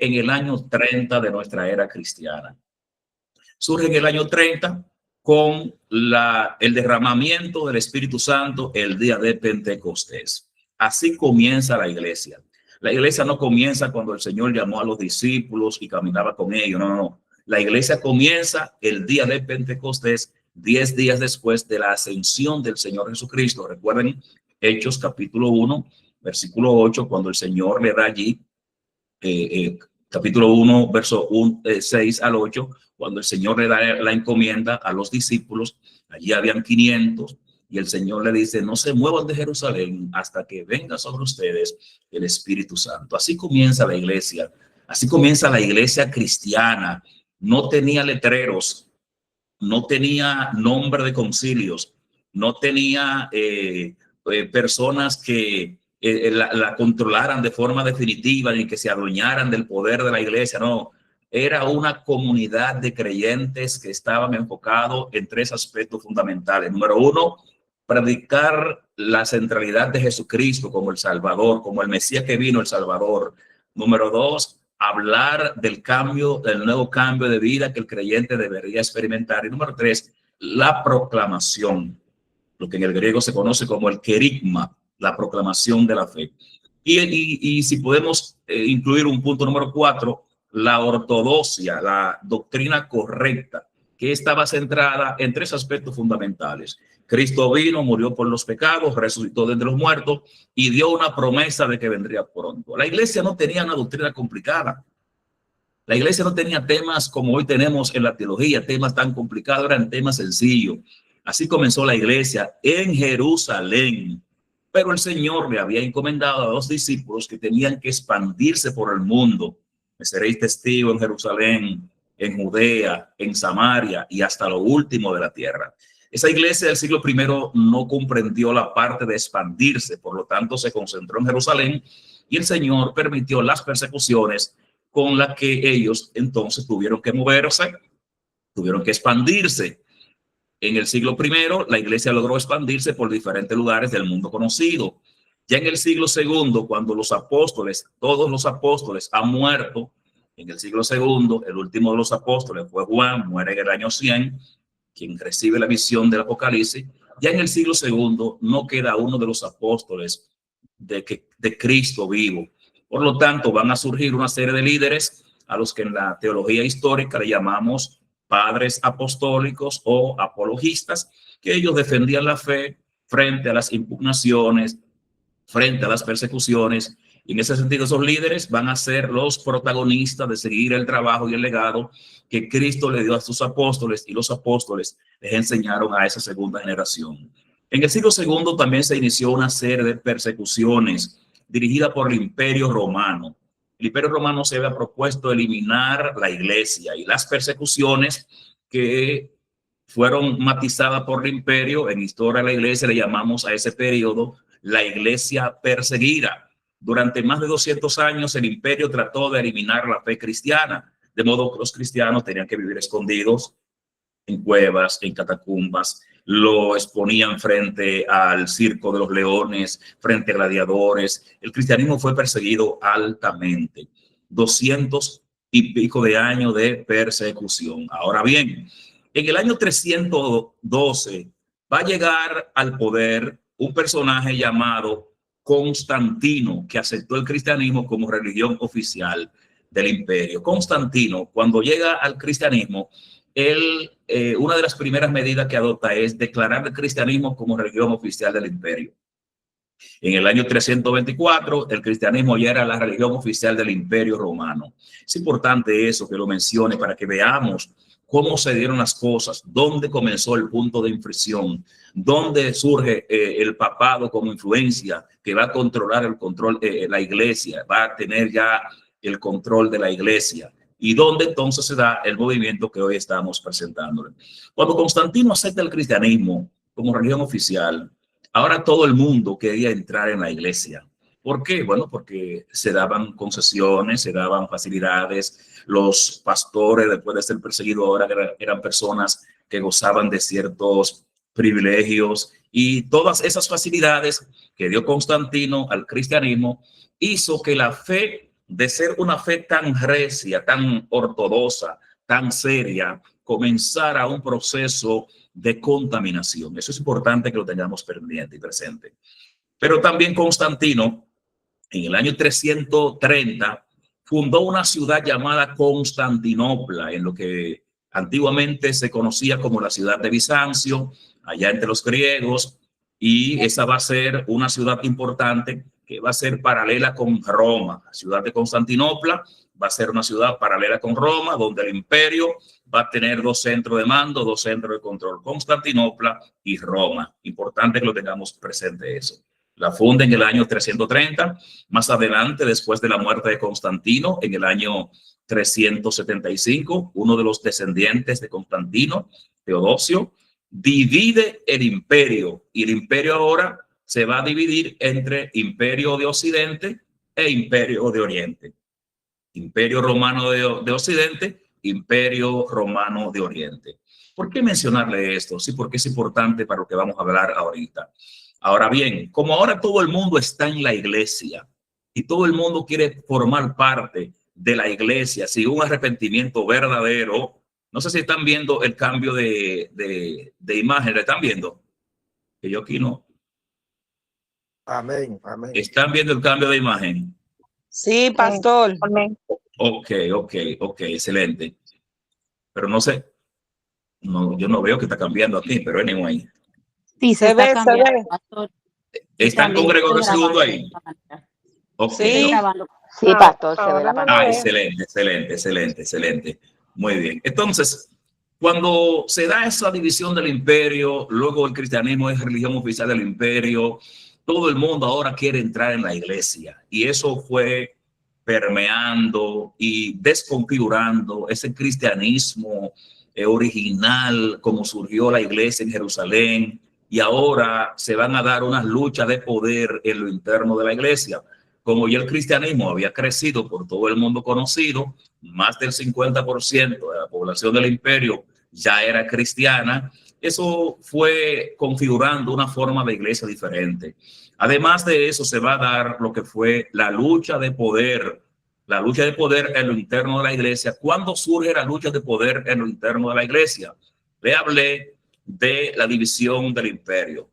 en el año 30 de nuestra era cristiana. Surge en el año 30 con el derramamiento del Espíritu Santo el día de Pentecostés. Así comienza la iglesia. La iglesia no comienza cuando el Señor llamó a los discípulos y caminaba con ellos. No, no, no. La iglesia comienza el día de Pentecostés, 10 días después de la ascensión del Señor Jesucristo. Recuerden Hechos capítulo 1, versículo 8, cuando el Señor le da allí, capítulo 1, verso 6 al 8, cuando el Señor le da la encomienda a los discípulos. Allí habían 500 y el Señor le dice: no se muevan de Jerusalén hasta que venga sobre ustedes el Espíritu Santo. Así comienza la iglesia, así comienza la iglesia cristiana. No tenía letreros, no tenía nombre de concilios, no tenía personas que la controlaran de forma definitiva ni que se adueñaran del poder de la iglesia. No, era una comunidad de creyentes que estaban enfocados en 3 aspectos fundamentales. Número 1, predicar la centralidad de Jesucristo como el Salvador, como el Mesías que vino, el Salvador. Número 2, hablar del cambio, del nuevo cambio de vida que el creyente debería experimentar. Y número 3, la proclamación, lo que en el griego se conoce como el querigma, la proclamación de la fe. Y si podemos incluir un punto número 4, la ortodoxia, la doctrina correcta, que estaba centrada en 3 aspectos fundamentales. Cristo vino, murió por los pecados, resucitó de entre los muertos y dio una promesa de que vendría pronto. La iglesia no tenía una doctrina complicada. La iglesia no tenía temas como hoy tenemos en la teología, temas tan complicados, eran temas sencillos. Así comenzó la iglesia en Jerusalén. Pero el Señor le había encomendado a los discípulos que tenían que expandirse por el mundo. Me seréis testigo en Jerusalén, en Judea, en Samaria y hasta lo último de la tierra. Esa iglesia del siglo I no comprendió la parte de expandirse, por lo tanto se concentró en Jerusalén y el Señor permitió las persecuciones con las que ellos entonces tuvieron que moverse, tuvieron que expandirse. En el siglo I, la iglesia logró expandirse por diferentes lugares del mundo conocido. Ya en el siglo II, cuando los apóstoles, todos los apóstoles han muerto, en el siglo II, el último de los apóstoles fue Juan, muere en el año 100, quien recibe la visión del Apocalipsis. Ya en el siglo II no queda uno de los apóstoles de Cristo vivo. Por lo tanto, van a surgir una serie de líderes a los que en la teología histórica le llamamos padres apostólicos o apologistas, que ellos defendían la fe frente a las impugnaciones, frente a las persecuciones. Y en ese sentido, esos líderes van a ser los protagonistas de seguir el trabajo y el legado que Cristo le dio a sus apóstoles, y los apóstoles les enseñaron a esa segunda generación. En el siglo II también se inició una serie de persecuciones dirigida por el Imperio Romano. El Imperio Romano se había propuesto eliminar la iglesia, y las persecuciones que fueron matizadas por el imperio, en historia de la iglesia le llamamos a ese periodo la iglesia perseguida. Durante más de 200 años el imperio trató de eliminar la fe cristiana, de modo que los cristianos tenían que vivir escondidos en cuevas, en catacumbas, lo exponían frente al circo de los leones, frente a gladiadores. El cristianismo fue perseguido altamente. 200 y pico de años de persecución. Ahora bien, en el año 312 va a llegar al poder un personaje llamado Constantino, que aceptó el cristianismo como religión oficial del imperio. Constantino, cuando llega al cristianismo, una de las primeras medidas que adopta es declarar el cristianismo como religión oficial del imperio. En el año 324, el cristianismo ya era la religión oficial del Imperio Romano. Es importante eso, que lo mencione, para que veamos cómo se dieron las cosas, dónde comenzó el punto de inflexión, dónde surge el papado como influencia que va a controlar la iglesia, va a tener ya el control de la iglesia, y dónde entonces se da el movimiento que hoy estamos presentándole. Cuando Constantino acepta el cristianismo como religión oficial, ahora todo el mundo quería entrar en la iglesia. ¿Por qué? Bueno, porque se daban concesiones, se daban facilidades. Los pastores, después de ser perseguidos, eran personas que gozaban de ciertos privilegios, y todas esas facilidades que dio Constantino al cristianismo hizo que la fe de ser una fe tan recia, tan ortodoxa, tan seria, comenzara un proceso de contaminación. Eso es importante que lo tengamos pendiente y presente. Pero también Constantino, en el año 330, fundó una ciudad llamada Constantinopla, en lo que antiguamente se conocía como la ciudad de Bizancio, allá entre los griegos, y esa va a ser una ciudad importante que va a ser paralela con Roma. La ciudad de Constantinopla va a ser una ciudad paralela con Roma, donde el imperio va a tener dos centros de mando, dos centros de control, Constantinopla y Roma. Importante que lo tengamos presente eso. La funda en el año 330, más adelante, después de la muerte de Constantino, en el año 375, uno de los descendientes de Constantino, Teodosio, divide el imperio, y el imperio ahora se va a dividir entre imperio de Occidente e imperio de Oriente. Imperio romano de Occidente, imperio romano de Oriente. ¿Por qué mencionarle esto? Sí, porque es importante para lo que vamos a hablar ahorita. Ahora bien, como ahora todo el mundo está en la iglesia y todo el mundo quiere formar parte de la iglesia sin un arrepentimiento verdadero, no sé si están viendo el cambio de imagen, ¿lo están viendo? Que yo aquí no. Amén, amén. ¿Están viendo el cambio de imagen? Sí, pastor. Amén. Ok, excelente. Pero no sé, no, yo no veo que está cambiando aquí, pero anyway. Sí, Se ve, se ve. pastor. ¿Están con Gregorio II ahí? Okay. Sí. Sí, pastor, se ve la pantalla. Excelente. Muy bien. Entonces, cuando se da esa división del imperio, luego el cristianismo es religión oficial del imperio, todo el mundo ahora quiere entrar en la iglesia. Y eso fue permeando y desconfigurando ese cristianismo original, como surgió la iglesia en Jerusalén. Y ahora se van a dar unas luchas de poder en lo interno de la iglesia. Como ya el cristianismo había crecido por todo el mundo conocido, más del 50% de la población del imperio ya era cristiana, eso fue configurando una forma de iglesia diferente. Además de eso, se va a dar lo que fue la lucha de poder en lo interno de la iglesia. ¿Cuándo surge la lucha de poder en lo interno de la iglesia? Le hablé de la división del imperio.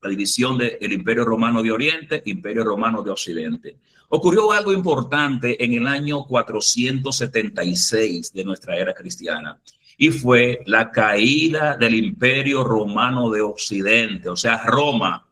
La división del Imperio Romano de Oriente, Imperio Romano de Occidente. Ocurrió algo importante en el año 476 de nuestra era cristiana, y fue la caída del Imperio Romano de Occidente. O sea, Roma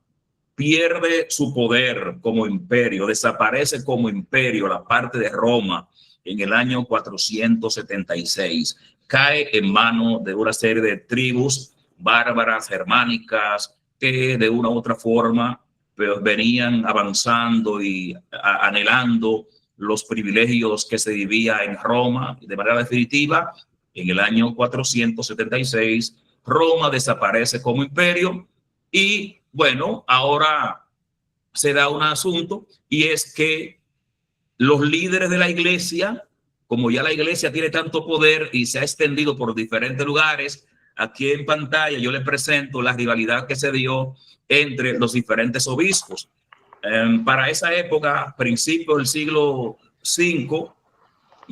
pierde su poder como imperio, desaparece como imperio la parte de Roma en el año 476. Cae en manos de una serie de tribus bárbaras, germánicas, que de una u otra forma pues, venían avanzando y anhelando los privilegios que se vivía en Roma. De manera definitiva, en el año 476, Roma desaparece como imperio y, bueno, ahora se da un asunto, y es que los líderes de la iglesia, como ya la iglesia tiene tanto poder y se ha extendido por diferentes lugares, aquí en pantalla yo les presento la rivalidad que se dio entre los diferentes obispos. Para esa época, principios del siglo V,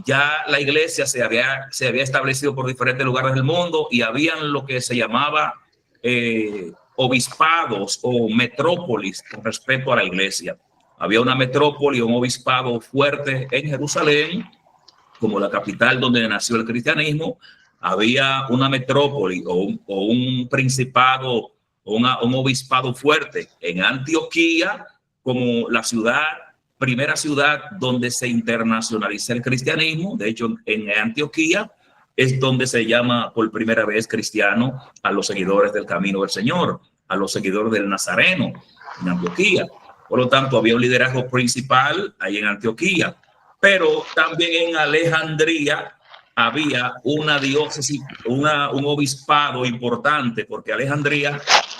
ya la iglesia se había establecido por diferentes lugares del mundo y habían lo que se llamaba obispados o metrópolis con respecto a la iglesia. Había una metrópoli, un obispado fuerte en Jerusalén, como la capital donde nació el cristianismo. Había una metrópoli o un principado o un obispado fuerte en Antioquía, como la primera ciudad donde se internacionalizó el cristianismo. De hecho, en Antioquía es donde se llama por primera vez cristiano a los seguidores del camino del Señor, a los seguidores del Nazareno en Antioquía. Por lo tanto, había un liderazgo principal ahí en Antioquía, pero también en Alejandría había una diócesis, un obispado importante, porque Alejandría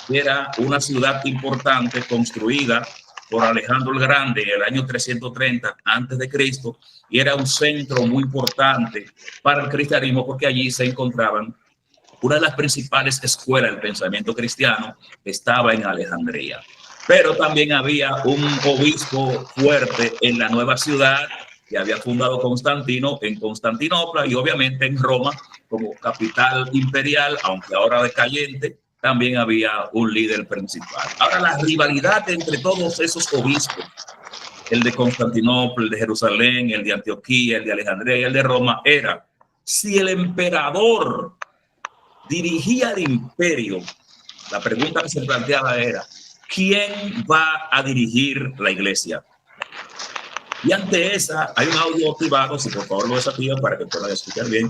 era una ciudad importante construida por Alejandro el Grande en el año 330 antes de Cristo, y era un centro muy importante para el cristianismo, porque allí se encontraban una de las principales escuelas del pensamiento cristiano, estaba en Alejandría. Pero también había un obispo fuerte en la nueva ciudad, que había fundado Constantino en Constantinopla y obviamente en Roma como capital imperial, aunque ahora decayente, también había un líder principal. Ahora, la rivalidad entre todos esos obispos, el de Constantinopla, el de Jerusalén, el de Antioquía, el de Alejandría y el de Roma, era si el emperador dirigía el imperio. La pregunta que se planteaba era, ¿quién va a dirigir la iglesia? Y ante esa, hay un audio activado, si por favor lo desactivan para que puedan escuchar bien.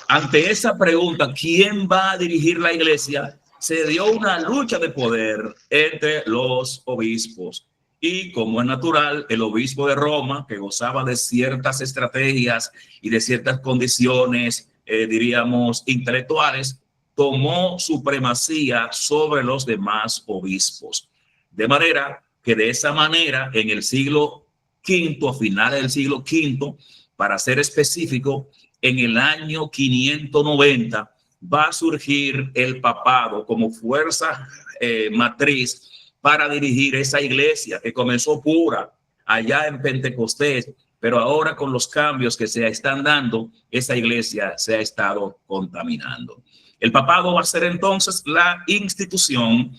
Ante esa pregunta, ¿quién va a dirigir la iglesia? Se dio una lucha de poder entre los obispos. Y como es natural, el obispo de Roma, que gozaba de ciertas estrategias y de ciertas condiciones, diríamos, intelectuales, tomó supremacía sobre los demás obispos. De manera que de esa manera, en el siglo V, a finales del siglo V, para ser específico, en el año 590 va a surgir el papado como fuerza matriz para dirigir esa iglesia que comenzó pura allá en Pentecostés, pero ahora con los cambios que se están dando, esa iglesia se ha estado contaminando. El papado va a ser entonces la institución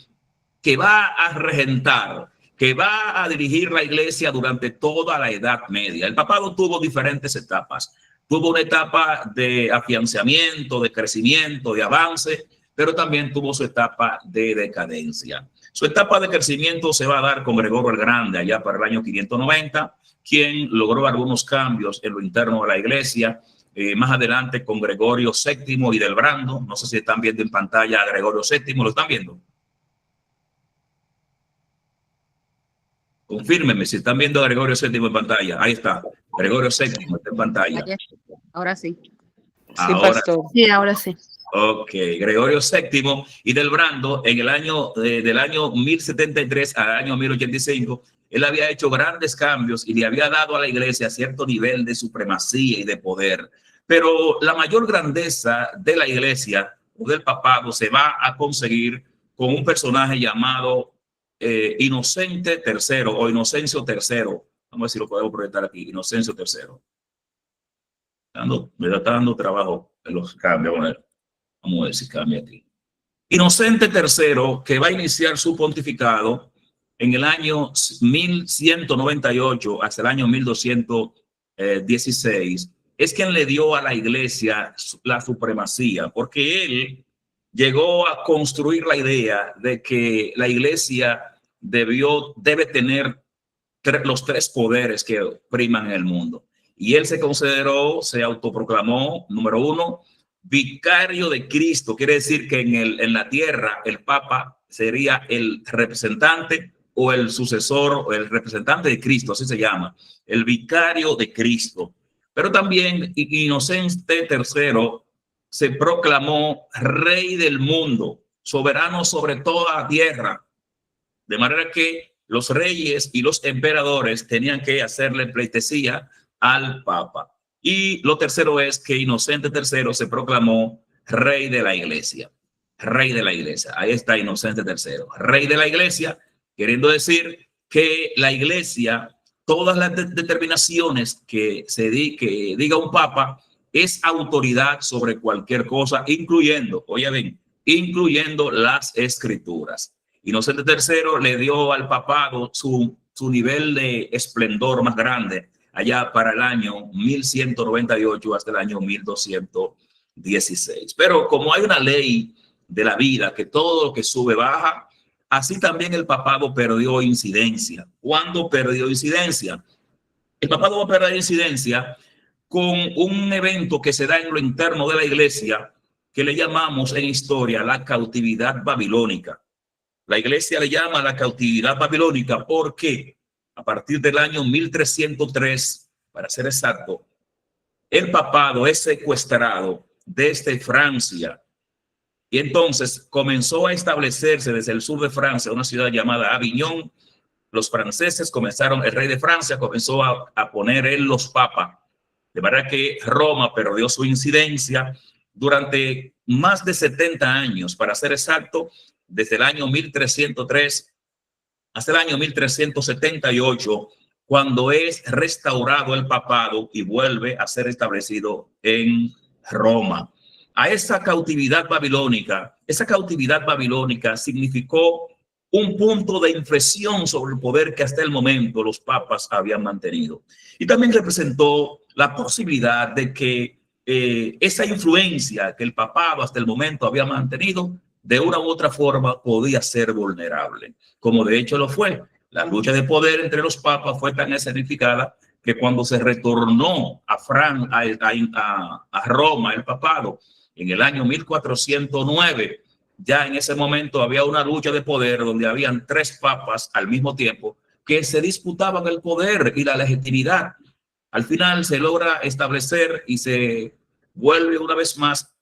que va a regentar, que va a dirigir la iglesia durante toda la Edad Media. El papado tuvo diferentes etapas. Tuvo una etapa de afianzamiento, de crecimiento, de avance, pero también tuvo su etapa de decadencia. Su etapa de crecimiento se va a dar con Gregorio el Grande, allá para el año 590, quien logró algunos cambios en lo interno de la iglesia. Más adelante con Gregorio VII y del Brando. No sé si están viendo en pantalla a Gregorio VII, ¿lo están viendo? Confírmenme si están viendo a Gregorio VII en pantalla. Ahí está. Gregorio VII está en pantalla. Ahora sí. Sí, pastor. Sí, ahora sí. Ok, Gregorio VII y del Brando en el año del año 1073 al año 1085, él había hecho grandes cambios y le había dado a la iglesia cierto nivel de supremacía y de poder. Pero la mayor grandeza de la iglesia o del papado se va a conseguir con un personaje llamado Inocente III o Inocencio III. Vamos a ver si lo podemos proyectar aquí. Inocencio III. Me está dando trabajo en los cambios. Vamos a ver si cambia aquí. Inocente III, que va a iniciar su pontificado en el año 1198 hasta el año 1216, es quien le dio a la iglesia la supremacía, porque él llegó a construir la idea de que la iglesia debe tener los tres poderes que priman en el mundo. Y él se autoproclamó, número uno, vicario de Cristo. Quiere decir que en la tierra el Papa sería el representante o el sucesor o el representante de Cristo, así se llama, el vicario de Cristo. Pero también Inocente III se proclamó rey del mundo, soberano sobre toda la tierra, de manera que los reyes y los emperadores tenían que hacerle pleitesía al Papa. Y lo tercero es que Inocente III se proclamó rey de la iglesia. Rey de la iglesia. Ahí está Inocente III. Rey de la iglesia, queriendo decir que la iglesia, todas las determinaciones que diga un papa, es autoridad sobre cualquier cosa, incluyendo, oye bien, incluyendo las escrituras. Inocente III le dio al papado su nivel de esplendor más grande allá para el año 1198 hasta el año 1216. Pero como hay una ley de la vida que todo lo que sube baja, así también el papado perdió incidencia. ¿Cuándo perdió incidencia? El papado va a perder incidencia con un evento que se da en lo interno de la iglesia que le llamamos en historia la cautividad babilónica. La iglesia le llama la cautividad babilónica porque a partir del año 1303, para ser exacto, el papado es secuestrado desde Francia y entonces comenzó a establecerse desde el sur de Francia, una ciudad llamada Aviñón. Los franceses comenzaron, el rey de Francia comenzó a poner en los papas, de manera que Roma perdió su incidencia durante más de 70 años, para ser exacto, desde el año 1303 hasta el año 1378, cuando es restaurado el papado y vuelve a ser establecido en Roma. A esa cautividad babilónica significó un punto de inflexión sobre el poder que hasta el momento los papas habían mantenido. Y también representó la posibilidad de que esa influencia que el papado hasta el momento había mantenido, de una u otra forma podía ser vulnerable, como de hecho lo fue. La lucha de poder entre los papas fue tan escenificada que cuando se retornó a Roma el papado en el año 1409, ya en ese momento había una lucha de poder donde habían 3 papas al mismo tiempo que se disputaban el poder y la legitimidad. Al final se logra establecer y se vuelve una vez más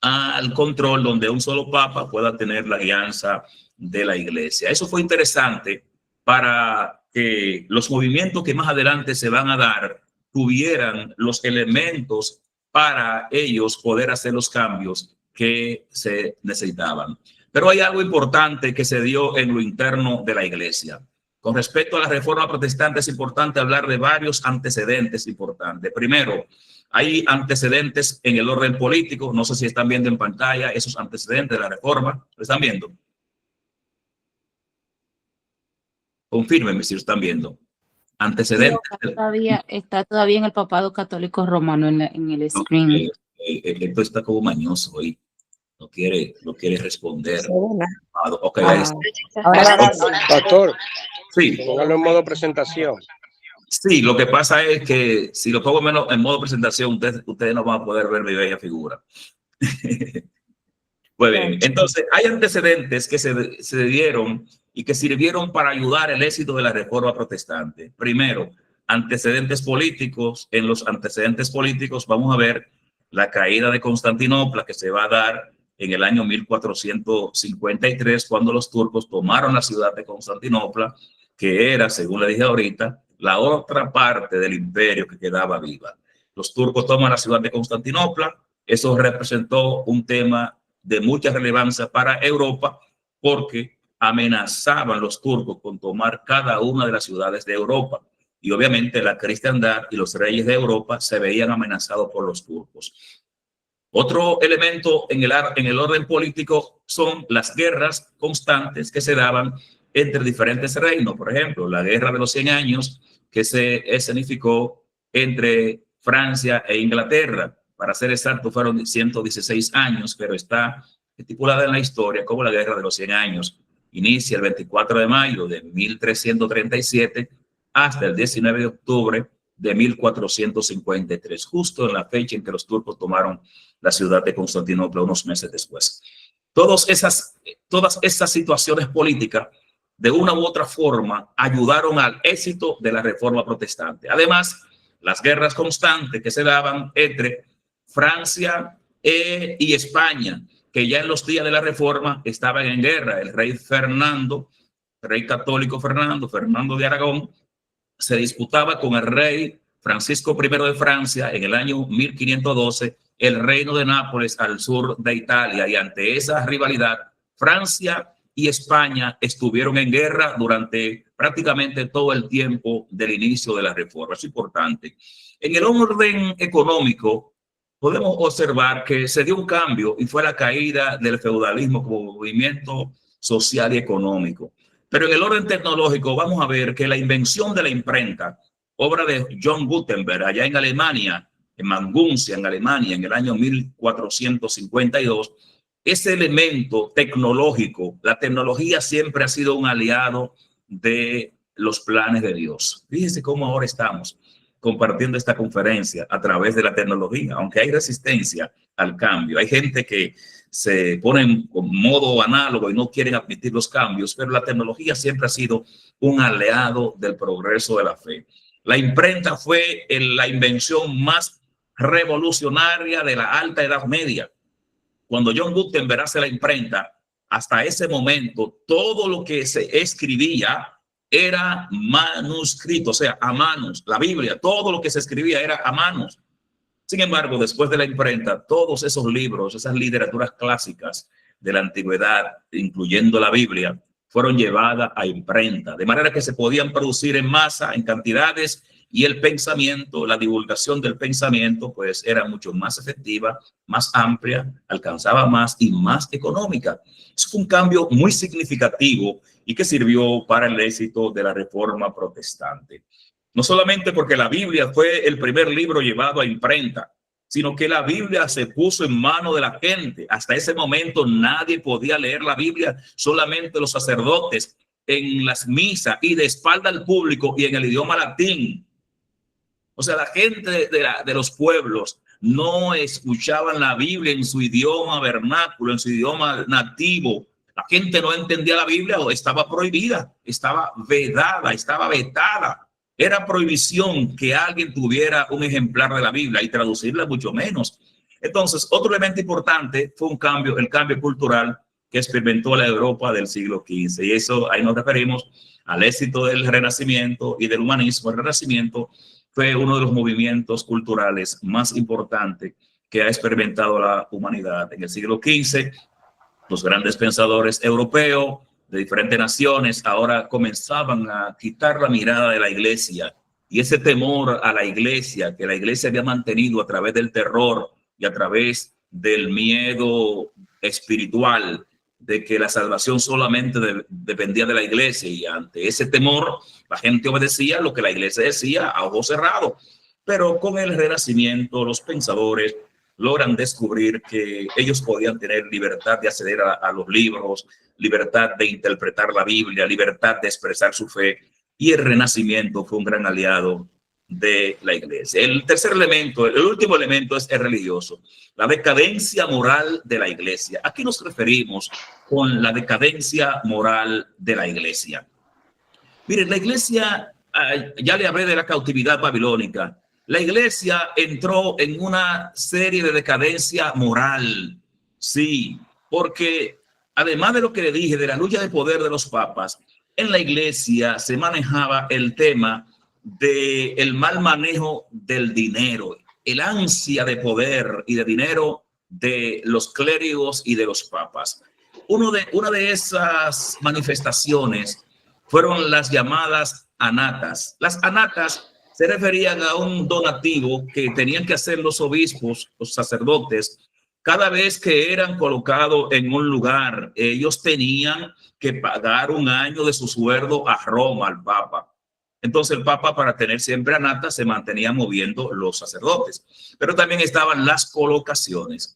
al control donde un solo papa pueda tener la guianza de la iglesia. Eso fue interesante para que los movimientos que más adelante se van a dar tuvieran los elementos para ellos poder hacer los cambios que se necesitaban. Pero hay algo importante que se dio en lo interno de la iglesia. Con respecto a la reforma protestante es importante hablar de varios antecedentes importantes. Primero, hay antecedentes en el orden político. No sé si están viendo en pantalla esos antecedentes de la reforma. ¿Lo están viendo? Confírmenme si lo están viendo. Antecedentes. Sí, está todavía en el papado católico romano en el screen. Esto está como mañoso hoy. No quiere responder. Okay, Pastor, sí. póngalo en modo presentación. Sí, lo que pasa es que si lo pongo en modo presentación, ustedes no van a poder ver mi bella figura. Muy bien, entonces hay antecedentes que se dieron y que sirvieron para ayudar el éxito de la reforma protestante. Primero, antecedentes políticos. En los antecedentes políticos vamos a ver la caída de Constantinopla, que se va a dar en el año 1453, cuando los turcos tomaron la ciudad de Constantinopla, que era, según le dije ahorita, la otra parte del imperio que quedaba viva. Los turcos toman la ciudad de Constantinopla. Eso representó un tema de mucha relevancia para Europa, porque amenazaban los turcos con tomar cada una de las ciudades de Europa. Y obviamente la cristiandad y los reyes de Europa se veían amenazados por los turcos. Otro elemento en el orden político son las guerras constantes que se daban entre diferentes reinos. Por ejemplo, la Guerra de los 100 años, que se escenificó entre Francia e Inglaterra. Para ser exacto, fueron 116 años, pero está estipulada en la historia como la Guerra de los 100 años. Inicia el 24 de mayo de 1337 hasta el 19 de octubre de 1453, justo en la fecha en que los turcos tomaron la ciudad de Constantinopla unos meses después. Todas esas situaciones políticas, de una u otra forma, ayudaron al éxito de la reforma protestante. Además, las guerras constantes que se daban entre Francia y España, que ya en los días de la reforma estaban en guerra. El rey Fernando, el rey católico Fernando de Aragón, se disputaba con el rey Francisco I de Francia en el año 1512 el reino de Nápoles al sur de Italia, y ante esa rivalidad Francia y España estuvieron en guerra durante prácticamente todo el tiempo del inicio de la reforma. Es importante. En el orden económico podemos observar que se dio un cambio y fue la caída del feudalismo como movimiento social y económico. Pero en el orden tecnológico vamos a ver que la invención de la imprenta, obra de John Gutenberg allá en Alemania, en Maguncia, en Alemania, en el año 1452, ese elemento tecnológico, la tecnología siempre ha sido un aliado de los planes de Dios. Fíjense cómo ahora estamos compartiendo esta conferencia a través de la tecnología, aunque hay resistencia al cambio. Hay gente que se pone en modo análogo y no quieren admitir los cambios, pero la tecnología siempre ha sido un aliado del progreso de la fe. La imprenta fue la invención más revolucionaria de la Alta Edad Media. Cuando John Gutenberg hace la imprenta, hasta ese momento todo lo que se escribía era manuscrito, o sea, a manos. La Biblia, todo lo que se escribía era a manos. Sin embargo, después de la imprenta, todos esos libros, esas literaturas clásicas de la antigüedad, incluyendo la Biblia, fueron llevadas a imprenta, de manera que se podían producir en masa, en cantidades, y el pensamiento, la divulgación del pensamiento, pues era mucho más efectiva, más amplia, alcanzaba más y más económica. Eso fue un cambio muy significativo y que sirvió para el éxito de la Reforma Protestante. No solamente porque la Biblia fue el primer libro llevado a imprenta, sino que la Biblia se puso en manos de la gente. Hasta ese momento nadie podía leer la Biblia, solamente los sacerdotes en las misas y de espalda al público y en el idioma latín. O sea, la gente de los pueblos no escuchaban la Biblia en su idioma vernáculo, en su idioma nativo. La gente no entendía la Biblia o estaba prohibida, estaba vedada, estaba vetada. Era prohibición que alguien tuviera un ejemplar de la Biblia y traducirla mucho menos. Entonces, otro elemento importante fue el cambio cultural que experimentó la Europa del siglo XV. Y eso, ahí nos referimos al éxito del Renacimiento y del humanismo. El Renacimiento fue uno de los movimientos culturales más importantes que ha experimentado la humanidad. En el siglo XV, los grandes pensadores europeos de diferentes naciones ahora comenzaban a quitar la mirada de la iglesia, y ese temor a la iglesia que la iglesia había mantenido a través del terror y a través del miedo espiritual de que la salvación solamente dependía de la iglesia, y ante ese temor la gente obedecía lo que la iglesia decía a ojos cerrados. Pero con el Renacimiento los pensadores logran descubrir que ellos podían tener libertad de acceder a los libros, libertad de interpretar la Biblia, libertad de expresar su fe, y el Renacimiento fue un gran aliado de la iglesia. El tercer elemento, el último elemento, es el religioso, la decadencia moral de la iglesia. ¿A qué nos referimos con la decadencia moral de la iglesia? Miren, la iglesia, ya le hablé de la cautividad babilónica. La iglesia entró en una serie de decadencia moral, sí, porque además de lo que le dije de la lucha de poder de los papas, en la iglesia se manejaba el tema del mal manejo del dinero, el ansia de poder y de dinero de los clérigos y de los papas. Una de esas manifestaciones fueron las llamadas anatas. Las anatas se referían a un donativo que tenían que hacer los obispos, los sacerdotes, cada vez que eran colocados en un lugar. Ellos tenían que pagar un año de su sueldo a Roma, al Papa. Entonces el Papa, para tener siempre anatas, se mantenía moviendo los sacerdotes. Pero también estaban las colocaciones.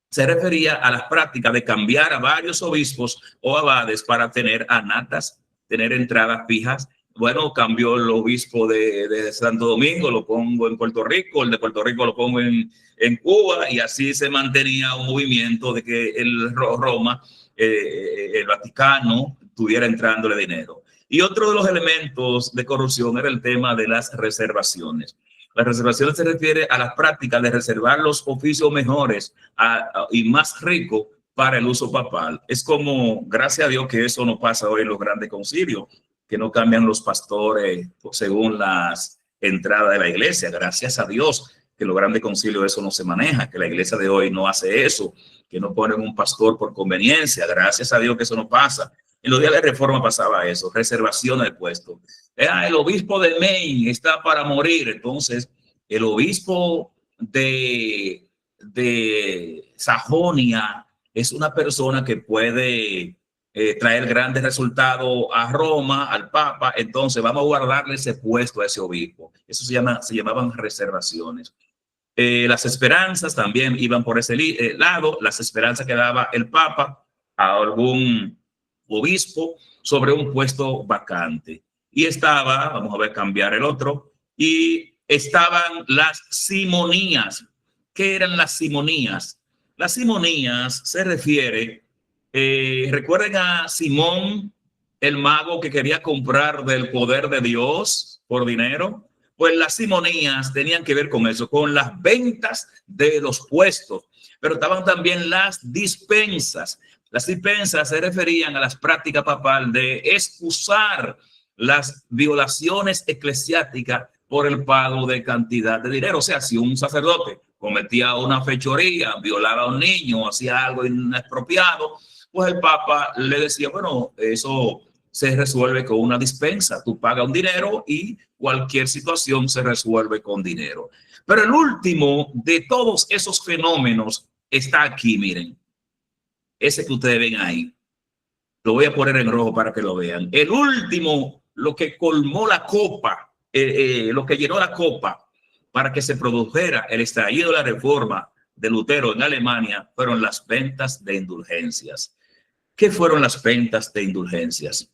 Se refería a las prácticas de cambiar a varios obispos o abades para tener anatas, tener entradas fijas. Bueno, cambió el obispo de Santo Domingo, lo pongo en Puerto Rico, el de Puerto Rico lo pongo en Cuba, y así se mantenía un movimiento de que el Roma, el Vaticano, estuviera entrándole dinero. Y otro de los elementos de corrupción era el tema de las reservaciones. Las reservaciones se refiere a las prácticas de reservar los oficios mejores y más ricos para el uso papal. Es como, gracias a Dios que eso no pasa hoy en los grandes concilios, que no cambian los pastores según las entradas de la iglesia. Gracias a Dios que en los grandes concilios eso no se maneja, que la iglesia de hoy no hace eso, que no ponen un pastor por conveniencia. Gracias a Dios que eso no pasa. En los días de Reforma pasaba eso, reservación del puesto. El obispo de Maine está para morir, entonces el obispo de Sajonia es una persona que puede traer grandes resultados a Roma, al Papa. Entonces vamos a guardarle ese puesto a ese obispo. Eso se llamaban reservaciones. Las esperanzas también iban por ese lado, las esperanzas que daba el Papa a algún obispo sobre un puesto vacante. Y estaba, vamos a ver, cambiar el otro, y estaban las simonías. ¿Qué eran las simonías? Las simonías se refiere, recuerden a Simón, el mago que quería comprar del poder de Dios por dinero. Pues las simonías tenían que ver con eso, con las ventas de los puestos, pero estaban también las dispensas. Las dispensas se referían a las prácticas papal de excusar las violaciones eclesiásticas por el pago de cantidad de dinero. O sea, si un sacerdote cometía una fechoría, violaba a un niño, hacía algo inexpropiado, pues el Papa le decía, bueno, eso se resuelve con una dispensa. Tú pagas un dinero y cualquier situación se resuelve con dinero. Pero el último de todos esos fenómenos está aquí, miren. Ese que ustedes ven ahí. Lo voy a poner en rojo para que lo vean. El último, lo que colmó la copa, lo que llenó la copa para que se produjera el estallido de la reforma de Lutero en Alemania, fueron las ventas de indulgencias. ¿Qué fueron las ventas de indulgencias?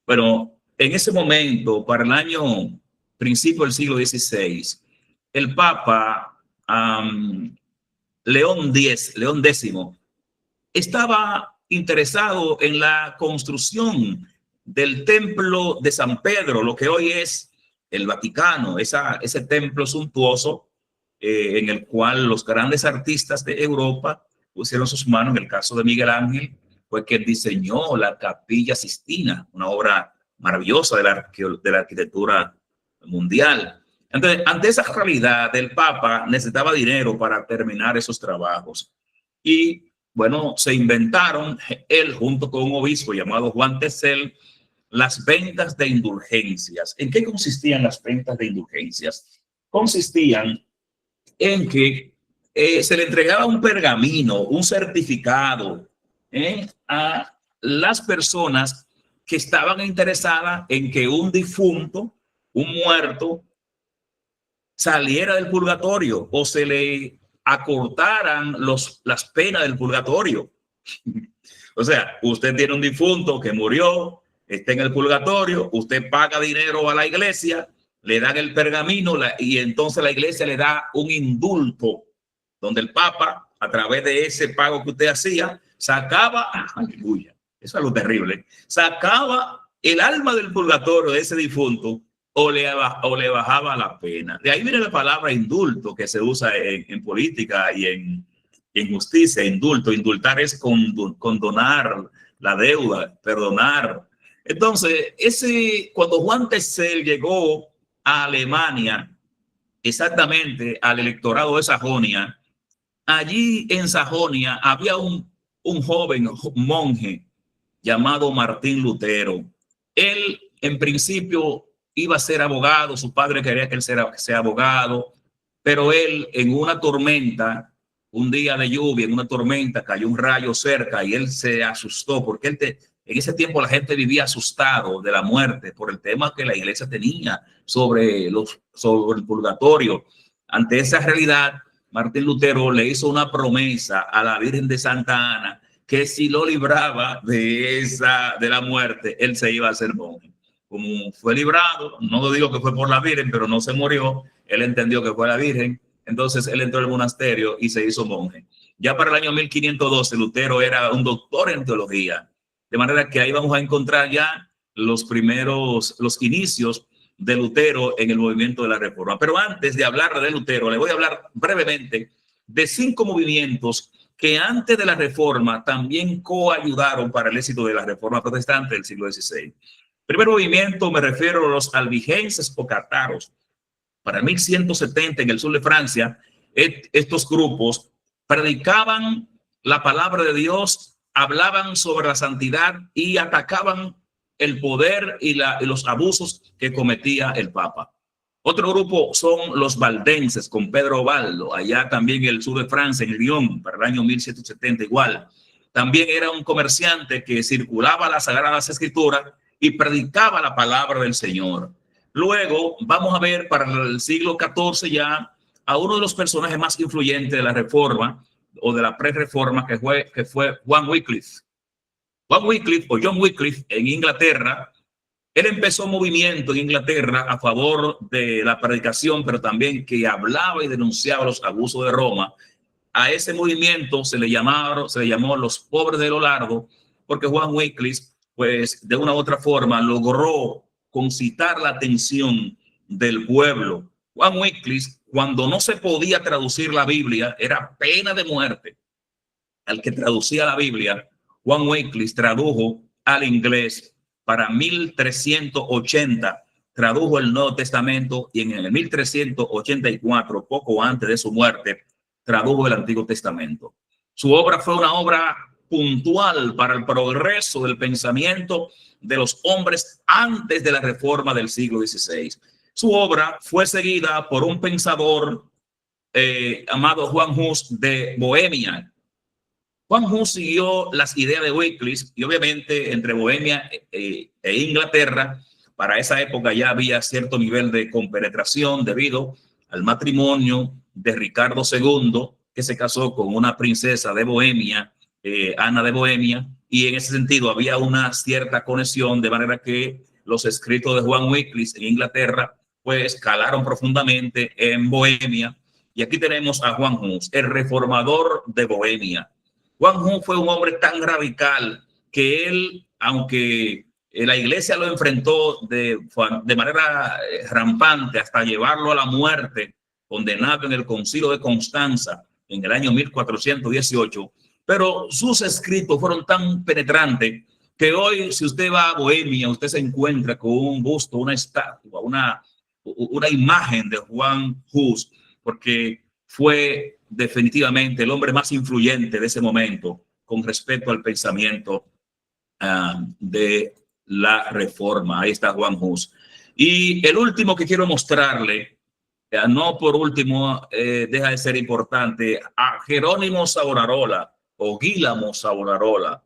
Bueno, en ese momento, para el año principio del siglo XVI, el Papa León X estaba interesado en la construcción del templo de San Pedro, lo que hoy es el Vaticano, ese templo suntuoso en el cual los grandes artistas de Europa pusieron sus manos. En el caso de Miguel Ángel, fue quien diseñó la Capilla Sistina, una obra maravillosa de la arquitectura mundial. Entonces, ante esa realidad, el Papa necesitaba dinero para terminar esos trabajos. Y bueno, se inventaron, él junto con un obispo llamado Juan Tesel, las ventas de indulgencias. ¿En qué consistían las ventas de indulgencias? Consistían en que se le entregaba un pergamino, un certificado a las personas que estaban interesadas en que un difunto, un muerto, saliera del purgatorio o se le acortaran las penas del purgatorio. O sea, usted tiene un difunto que murió, está en el purgatorio, usted paga dinero a la iglesia, le dan el pergamino y entonces la iglesia le da un indulto donde el Papa, a través de ese pago que usted hacía, sacaba, aleluya, eso es lo terrible, sacaba el alma del purgatorio de ese difunto o le bajaba la pena. De ahí viene la palabra indulto que se usa en política y en justicia. Indulto, indultar es condonar la deuda, perdonar. Entonces, cuando Juan Tesel llegó a Alemania, exactamente al electorado de Sajonia, allí en Sajonia había un joven monje llamado Martín Lutero. Él, en principio, iba a ser abogado, su padre quería que él sea abogado, pero él en una tormenta, un día de lluvia, en una tormenta, cayó un rayo cerca y él se asustó porque en ese tiempo la gente vivía asustado de la muerte por el tema que la iglesia tenía sobre el purgatorio. Ante esa realidad, Martín Lutero le hizo una promesa a la Virgen de Santa Ana que si lo libraba de la muerte, él se iba a hacer monje. Como fue librado, no digo que fue por la Virgen, pero no se murió, él entendió que fue la Virgen, entonces él entró al monasterio y se hizo monje. Ya para el año 1512, Lutero era un doctor en teología, de manera que ahí vamos a encontrar ya los inicios de Lutero en el movimiento de la Reforma. Pero antes de hablar de Lutero, le voy a hablar brevemente de 5 movimientos que antes de la Reforma también coayudaron para el éxito de la Reforma protestante del siglo XVI. Primer movimiento, me refiero a los albigenses o cátaros. Para 1170, en el sur de Francia, estos grupos predicaban la palabra de Dios, hablaban sobre la santidad y atacaban el poder y los abusos que cometía el Papa. Otro grupo son los valdenses, con Pedro Baldo, allá también en el sur de Francia, en Lyon, para el año 1770 igual. También era un comerciante que circulaba las Sagradas Escrituras y predicaba la palabra del Señor. Luego vamos a ver para el siglo XIV ya a uno de los personajes más influyentes de la Reforma o de la pre-Reforma, que fue Juan Wycliffe. Juan Wycliffe o John Wycliffe en Inglaterra, él empezó un movimiento en Inglaterra a favor de la predicación, pero también que hablaba y denunciaba los abusos de Roma. A ese movimiento se le llamó los pobres de lo largo, porque Juan Wycliffe, pues de una u otra forma, logró concitar la atención del pueblo. Juan Wycliffe, cuando no se podía traducir la Biblia, era pena de muerte al que traducía la Biblia. Juan Wycliffe tradujo al inglés para 1380, tradujo el Nuevo Testamento y en el 1384, poco antes de su muerte, tradujo el Antiguo Testamento. Su obra fue una obra puntual para el progreso del pensamiento de los hombres antes de la reforma del siglo XVI. Su obra fue seguida por un pensador llamado Juan Hus de Bohemia. Juan Hus siguió las ideas de Wycliffe y obviamente entre Bohemia e Inglaterra, para esa época ya había cierto nivel de compenetración debido al matrimonio de Ricardo II, que se casó con una princesa de Bohemia, Ana de Bohemia, y en ese sentido había una cierta conexión, de manera que los escritos de Juan Wycliffe en Inglaterra pues calaron profundamente en Bohemia. Y aquí tenemos a Juan Hus, el reformador de Bohemia. Juan Hus fue un hombre tan radical que él, aunque la iglesia lo enfrentó de manera rampante hasta llevarlo a la muerte, condenado en el concilio de Constanza en el año 1418, pero sus escritos fueron tan penetrantes que hoy, si usted va a Bohemia, usted se encuentra con un busto, una estatua, una imagen de Juan Hus, porque fue definitivamente el hombre más influyente de ese momento con respecto al pensamiento de la reforma. Ahí está Juan Hus. Y el último que quiero mostrarle, no por último, deja de ser importante, a Jerónimo Savonarola o Guillermo Savonarola.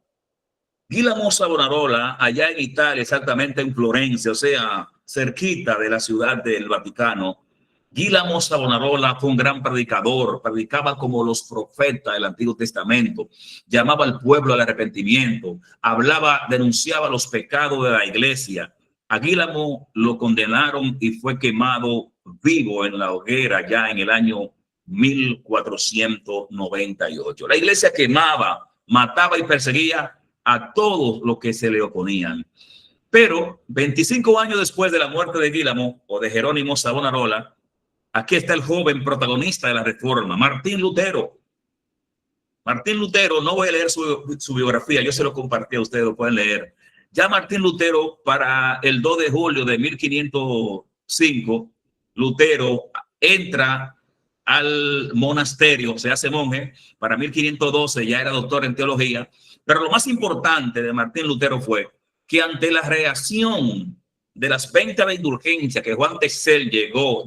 Guillermo Savonarola, allá en Italia, exactamente en Florencia, o sea, cerquita de la ciudad del Vaticano. Guillermo Savonarola fue un gran predicador, predicaba como los profetas del Antiguo Testamento, llamaba al pueblo al arrepentimiento, hablaba, denunciaba los pecados de la iglesia. A Guillermo lo condenaron y fue quemado vivo en la hoguera ya en el año 1498. La iglesia quemaba, mataba y perseguía a todos los que se le oponían. Pero 25 años después de la muerte de Guillermo o de Jerónimo Savonarola, aquí está el joven protagonista de la reforma, Martín Lutero. Martín Lutero, no voy a leer su biografía, yo se lo compartí a ustedes, lo pueden leer. Ya Martín Lutero, para el 2 de julio de 1505, Lutero entra al monasterio, se hace monje. Para 1512 ya era doctor en teología. Pero lo más importante de Martín Lutero fue que ante la reacción de las 20 de indulgencia que Juan Texel llevó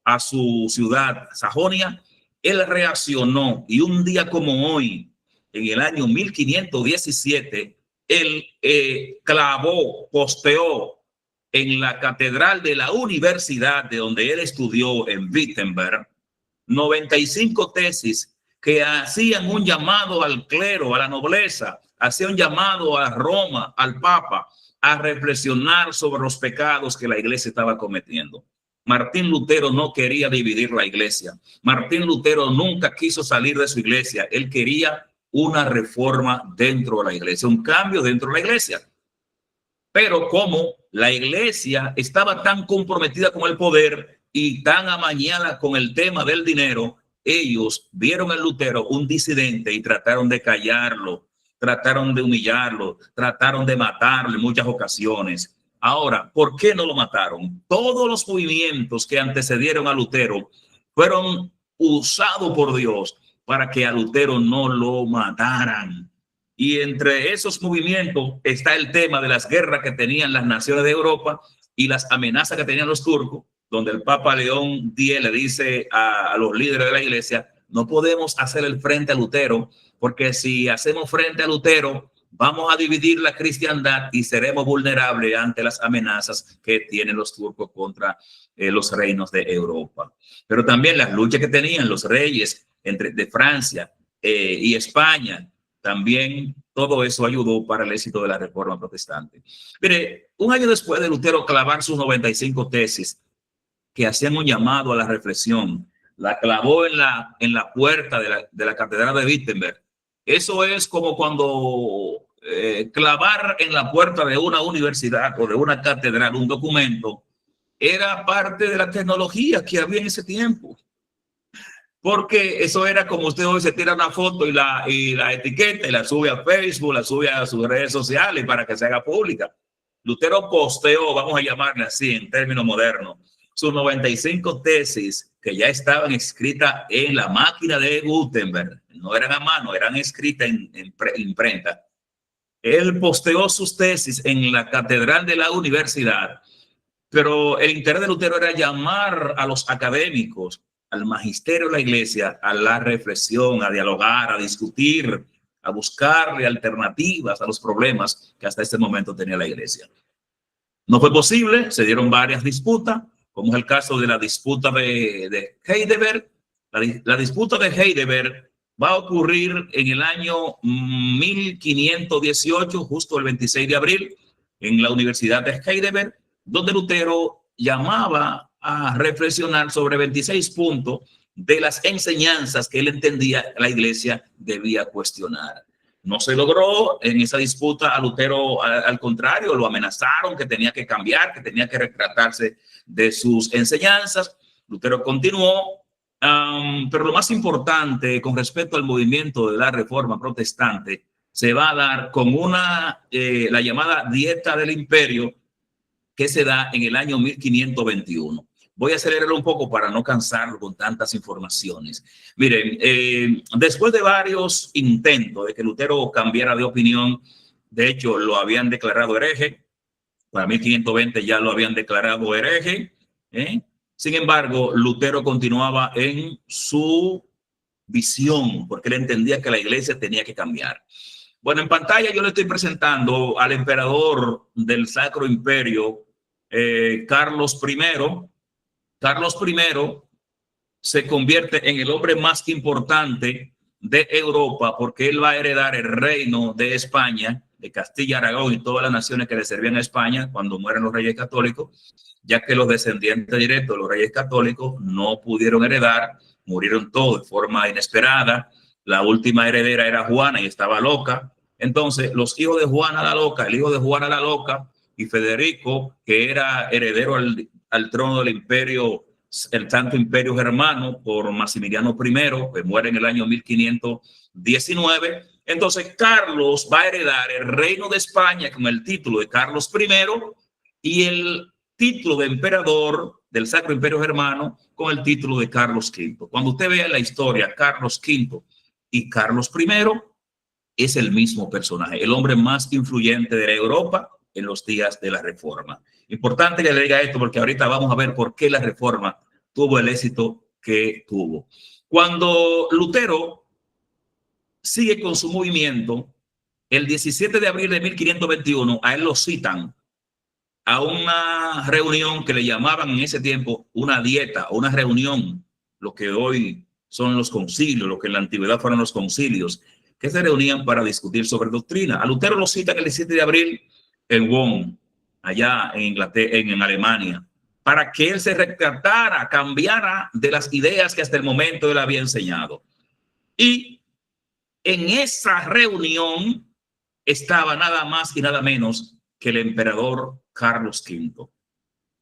a su ciudad, Sajonia, él reaccionó y un día como hoy, en el año 1517, él posteó en la catedral de la universidad de donde él estudió en Wittenberg, 95 tesis que hacían un llamado al clero, a la nobleza, hacían un llamado a Roma, al Papa, a reflexionar sobre los pecados que la iglesia estaba cometiendo. Martín Lutero no quería dividir la iglesia. Martín Lutero nunca quiso salir de su iglesia. Él quería una reforma dentro de la iglesia, un cambio dentro de la iglesia. Pero como la iglesia estaba tan comprometida con el poder y tan amañada con el tema del dinero, ellos vieron en Lutero un disidente y trataron de callarlo, trataron de humillarlo, trataron de matarlo en muchas ocasiones. Ahora, ¿por qué no lo mataron? Todos los movimientos que antecedieron a Lutero fueron usados por Dios para que a Lutero no lo mataran. Y entre esos movimientos está el tema de las guerras que tenían las naciones de Europa y las amenazas que tenían los turcos, donde el Papa León X le dice a los líderes de la iglesia, no podemos hacer el frente a Lutero, porque si hacemos frente a Lutero, vamos a dividir la cristiandad y seremos vulnerables ante las amenazas que tienen los turcos contra los reinos de Europa. Pero también las luchas que tenían los reyes de Francia y España, también todo eso ayudó para el éxito de la reforma protestante. Mire, un año después de Lutero clavar sus 95 tesis que hacían un llamado a la reflexión, la clavó en la puerta de la catedral de Wittenberg. Eso es como cuando clavar en la puerta de una universidad o de una catedral un documento era parte de la tecnología que había en ese tiempo. Porque eso era como usted hoy se tira una foto y la etiqueta y la sube a Facebook, la sube a sus redes sociales para que se haga pública. Lutero posteó, vamos a llamarle así en términos modernos, sus 95 tesis que ya estaban escritas en la máquina de Gutenberg, no eran a mano, eran escritas en imprenta. Él posteó sus tesis en la catedral de la universidad, pero el interés de Lutero era llamar a los académicos, al magisterio de la iglesia, a la reflexión, a dialogar, a discutir, a buscarle alternativas a los problemas que hasta este momento tenía la iglesia. No fue posible, se dieron varias disputas, como es el caso de la disputa de Heidelberg. La disputa de Heidelberg va a ocurrir en el año 1518, justo el 26 de abril, en la Universidad de Heidelberg, donde Lutero llamaba a reflexionar sobre 26 puntos de las enseñanzas que él entendía la iglesia debía cuestionar. No se logró en esa disputa a Lutero, al contrario, lo amenazaron que tenía que cambiar, que tenía que retratarse de sus enseñanzas. Lutero continuó, pero lo más importante con respecto al movimiento de la Reforma Protestante se va a dar con la llamada Dieta del Imperio, que se da en el año 1521. Voy a acelerarlo un poco para no cansarlo con tantas informaciones. Miren, después de varios intentos de que Lutero cambiara de opinión, de hecho lo habían declarado hereje, para 1520 ya lo habían declarado hereje, Sin embargo, Lutero continuaba en su visión, porque él entendía que la iglesia tenía que cambiar. Bueno, en pantalla yo le estoy presentando al emperador del Sacro Imperio, Carlos I. Carlos I se convierte en el hombre más importante de Europa porque él va a heredar el reino de España, de Castilla, Aragón y todas las naciones que le servían a España cuando mueren los reyes católicos, ya que los descendientes directos de los reyes católicos no pudieron heredar, murieron todos de forma inesperada. La última heredera era Juana y estaba loca. Entonces, los hijos de Juana la loca, el hijo de Juana la loca y Federico, que era heredero al trono del imperio, el Santo Imperio Germano por Maximiliano I, que muere en el año 1519. Entonces, Carlos va a heredar el reino de España con el título de Carlos I y el título de emperador del Sacro Imperio Germano con el título de Carlos V. Cuando usted vea la historia, Carlos V y Carlos I es el mismo personaje, el hombre más influyente de Europa en los días de la Reforma. Importante que le diga esto porque ahorita vamos a ver por qué la Reforma tuvo el éxito que tuvo. Cuando Lutero sigue con su movimiento, el 17 de abril de 1521, a él lo citan a una reunión que le llamaban en ese tiempo una dieta o una reunión, lo que hoy son los concilios, lo que en la antigüedad fueron los concilios, que se reunían para discutir sobre doctrina. A Lutero lo citan el 17 de abril en Bonn, allá en Inglaterra, en Alemania, para que él se retractara, cambiara de las ideas que hasta el momento él había enseñado. Y en esa reunión estaba nada más y nada menos que el emperador Carlos V.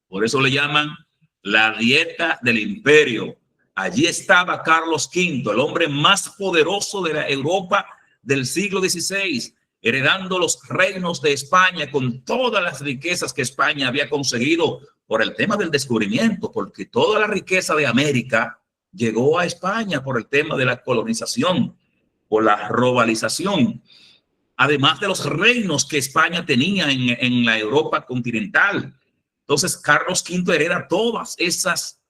Por eso le llaman la dieta del imperio. Allí estaba Carlos V, el hombre más poderoso de la Europa del siglo XVI, heredando los reinos de España con todas las riquezas que España había conseguido por el tema del descubrimiento, porque toda la riqueza de América llegó a España por el tema de la colonización, por la globalización, además de los reinos que España tenía en la Europa continental. Entonces, Carlos V hereda todas esas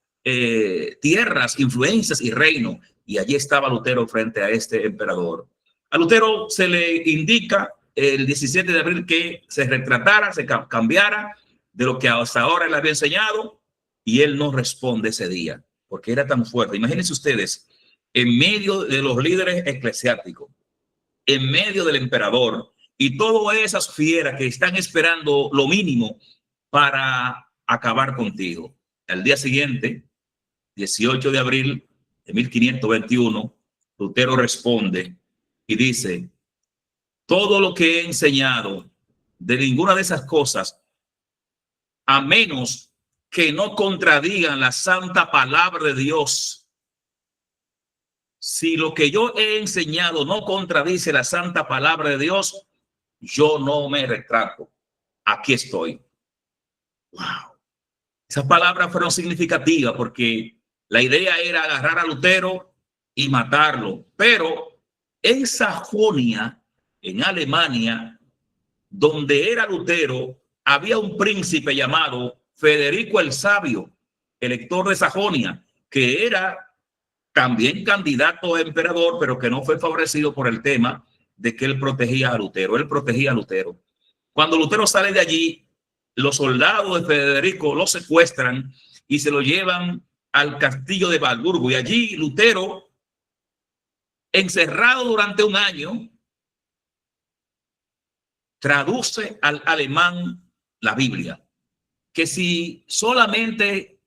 tierras, influencias y reino, y allí estaba Lutero frente a este emperador. A Lutero se le indica el 17 de abril que se retratara, se cambiara de lo que hasta ahora él había enseñado, y él no responde ese día, porque era tan fuerte. Imagínense ustedes, en medio de los líderes eclesiásticos, en medio del emperador y todas esas fieras que están esperando lo mínimo para acabar contigo. Al día siguiente, 18 de abril de 1521, Lutero responde y dice: todo lo que he enseñado de ninguna de esas cosas, a menos que no contradigan la santa palabra de Dios. Si lo que yo he enseñado no contradice la santa palabra de Dios, yo no me retrato. Aquí estoy. Wow. Esas palabras fueron significativas porque la idea era agarrar a Lutero y matarlo, pero En Sajonia, en Alemania, donde era Lutero, había un príncipe llamado Federico el Sabio, elector de Sajonia, que era también candidato a emperador, pero que no fue favorecido por el tema de que él protegía a Lutero. Él protegía a Lutero. Cuando Lutero sale de allí, los soldados de Federico lo secuestran y se lo llevan al castillo de Walburgo. Y allí Lutero, encerrado durante un año, traduce al alemán la Biblia. Que si solamente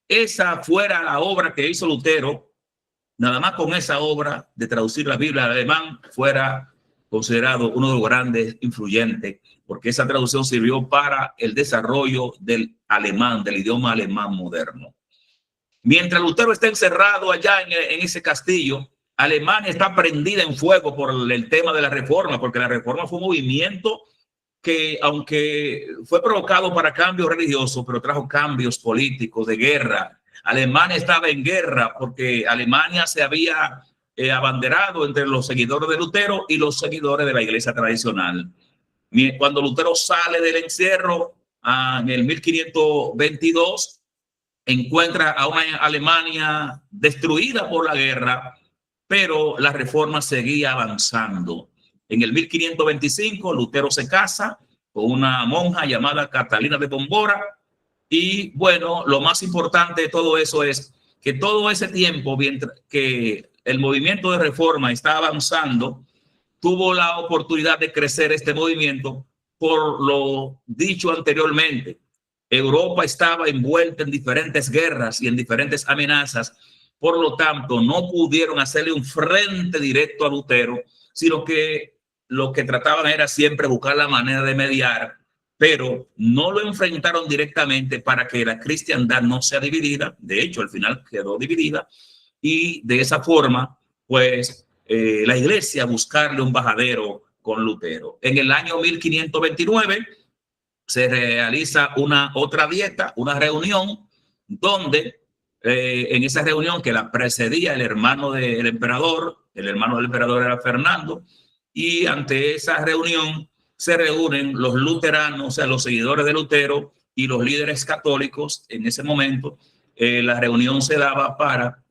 esa fuera la obra que hizo Lutero, nada más con esa obra de traducir la Biblia al alemán fuera considerado uno de los grandes influyentes, porque esa traducción sirvió para el desarrollo del alemán, del idioma alemán moderno. Mientras Lutero está encerrado allá en ese castillo, Alemania está prendida en fuego por el tema de la reforma, porque la reforma fue un movimiento que, aunque fue provocado para cambios religiosos, pero trajo cambios políticos, de guerra. Alemania estaba en guerra porque Alemania se había abanderado entre los seguidores de Lutero y los seguidores de la iglesia tradicional. Cuando Lutero sale del encierro en el 1522, encuentra a una Alemania destruida por la guerra, pero la reforma seguía avanzando. En el 1525, Lutero se casa con una monja llamada Catalina de Bombora. Y bueno, lo más importante de todo eso es que todo ese tiempo, mientras que el movimiento de reforma está avanzando, tuvo la oportunidad de crecer este movimiento por lo dicho anteriormente. Europa estaba envuelta en diferentes guerras y en diferentes amenazas. Por lo tanto, no pudieron hacerle un frente directo a Lutero, sino que lo que trataban era siempre buscar la manera de mediar, pero no lo enfrentaron directamente para que la cristiandad no sea dividida. De hecho, al final quedó dividida y de esa forma, pues, la iglesia buscarle un bajadero con Lutero. En el año 1529 se realiza otra dieta, una reunión, donde en esa reunión que la precedía el hermano del emperador era Fernando, y ante esa reunión se reúnen los luteranos, o sea, los seguidores de Lutero y los líderes católicos. En ese momento, la reunión se daba para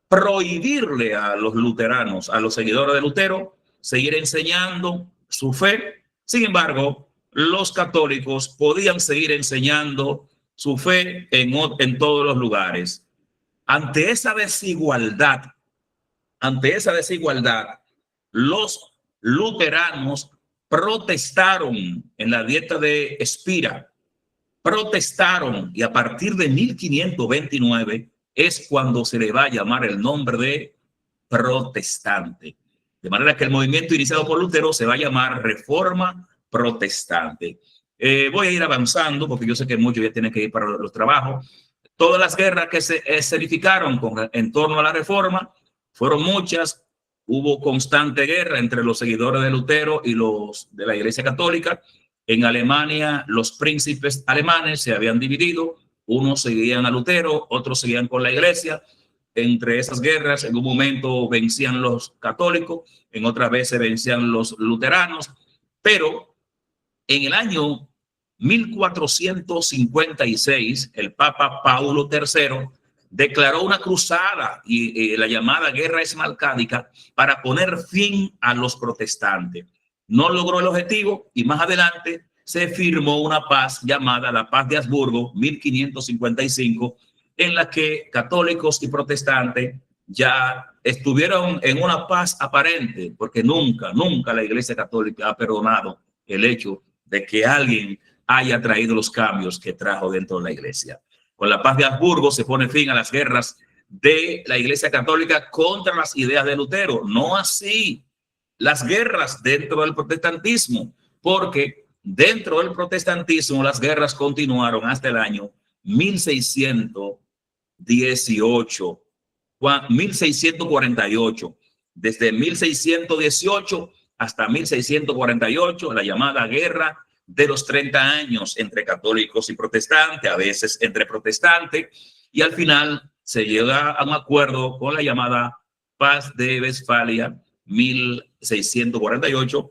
prohibirle a los luteranos, a los seguidores de Lutero, seguir enseñando su fe. Sin embargo, los católicos podían seguir enseñando su fe en todos los lugares. Ante esa desigualdad, los luteranos protestaron en la dieta de Espira, protestaron, y a partir de 1529 es cuando se le va a llamar el nombre de protestante. De manera que el movimiento iniciado por Lutero se va a llamar Reforma Protestante. Voy a ir avanzando porque yo sé que muchos ya tienen que ir para los trabajos. Todas las guerras que se escenificaron en torno a la reforma fueron muchas. Hubo constante guerra entre los seguidores de Lutero y los de la Iglesia Católica. En Alemania, los príncipes alemanes se habían dividido. Unos seguían a Lutero, otros seguían con la Iglesia. Entre esas guerras, en un momento vencían los católicos, en otras veces vencían los luteranos. Pero en el año 1456, el Papa Paulo III declaró una cruzada y la llamada Guerra Esmalcádica para poner fin a los protestantes. No logró el objetivo y más adelante se firmó una paz llamada la Paz de Habsburgo, 1555, en la que católicos y protestantes ya estuvieron en una paz aparente, porque nunca la Iglesia Católica ha perdonado el hecho de que alguien haya traído los cambios que trajo dentro de la Iglesia. Con la Paz de Habsburgo se pone fin a las guerras de la Iglesia Católica contra las ideas de Lutero. No así las guerras dentro del protestantismo, porque dentro del protestantismo las guerras continuaron hasta el año 1648. Desde 1618 hasta 1648, la llamada Guerra de los 30 años entre católicos y protestantes, a veces entre protestantes, y al final se llega a un acuerdo con la llamada Paz de Westfalia, 1648,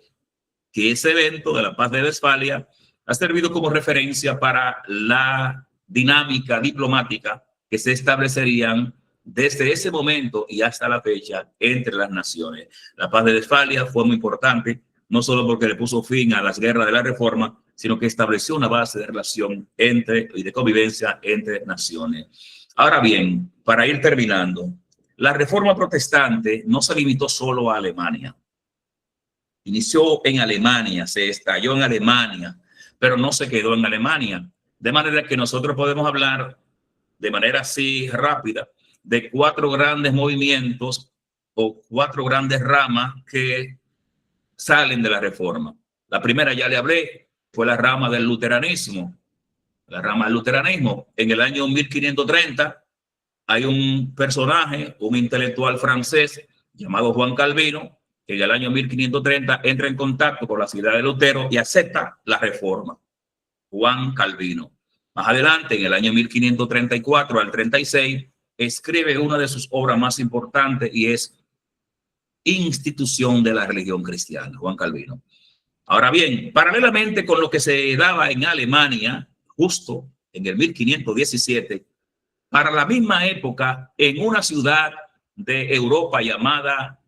que ese evento de la Paz de Westfalia ha servido como referencia para la dinámica diplomática que se establecerían desde ese momento y hasta la fecha entre las naciones. La Paz de Westfalia fue muy importante, no solo porque le puso fin a las guerras de la Reforma, sino que estableció una base de relación y de convivencia entre naciones. Ahora bien, para ir terminando, la Reforma protestante no se limitó solo a Alemania. Inició en Alemania, se estalló en Alemania, pero no se quedó en Alemania. De manera que nosotros podemos hablar de manera así rápida de 4 grandes movimientos o 4 grandes ramas que salen de la Reforma. La primera, ya le hablé, fue la rama del luteranismo. La rama del luteranismo. En el año 1530 hay un personaje, un intelectual francés llamado Juan Calvino, que en el año 1530 entra en contacto con la ciudad de Lutero y acepta la Reforma. Juan Calvino. Más adelante, en el año 1534 al 36, escribe una de sus obras más importantes y es Institución de la Religión Cristiana, Juan Calvino. Ahora bien, paralelamente con lo que se daba en Alemania, justo en el 1517, para la misma época, en una ciudad de Europa llamada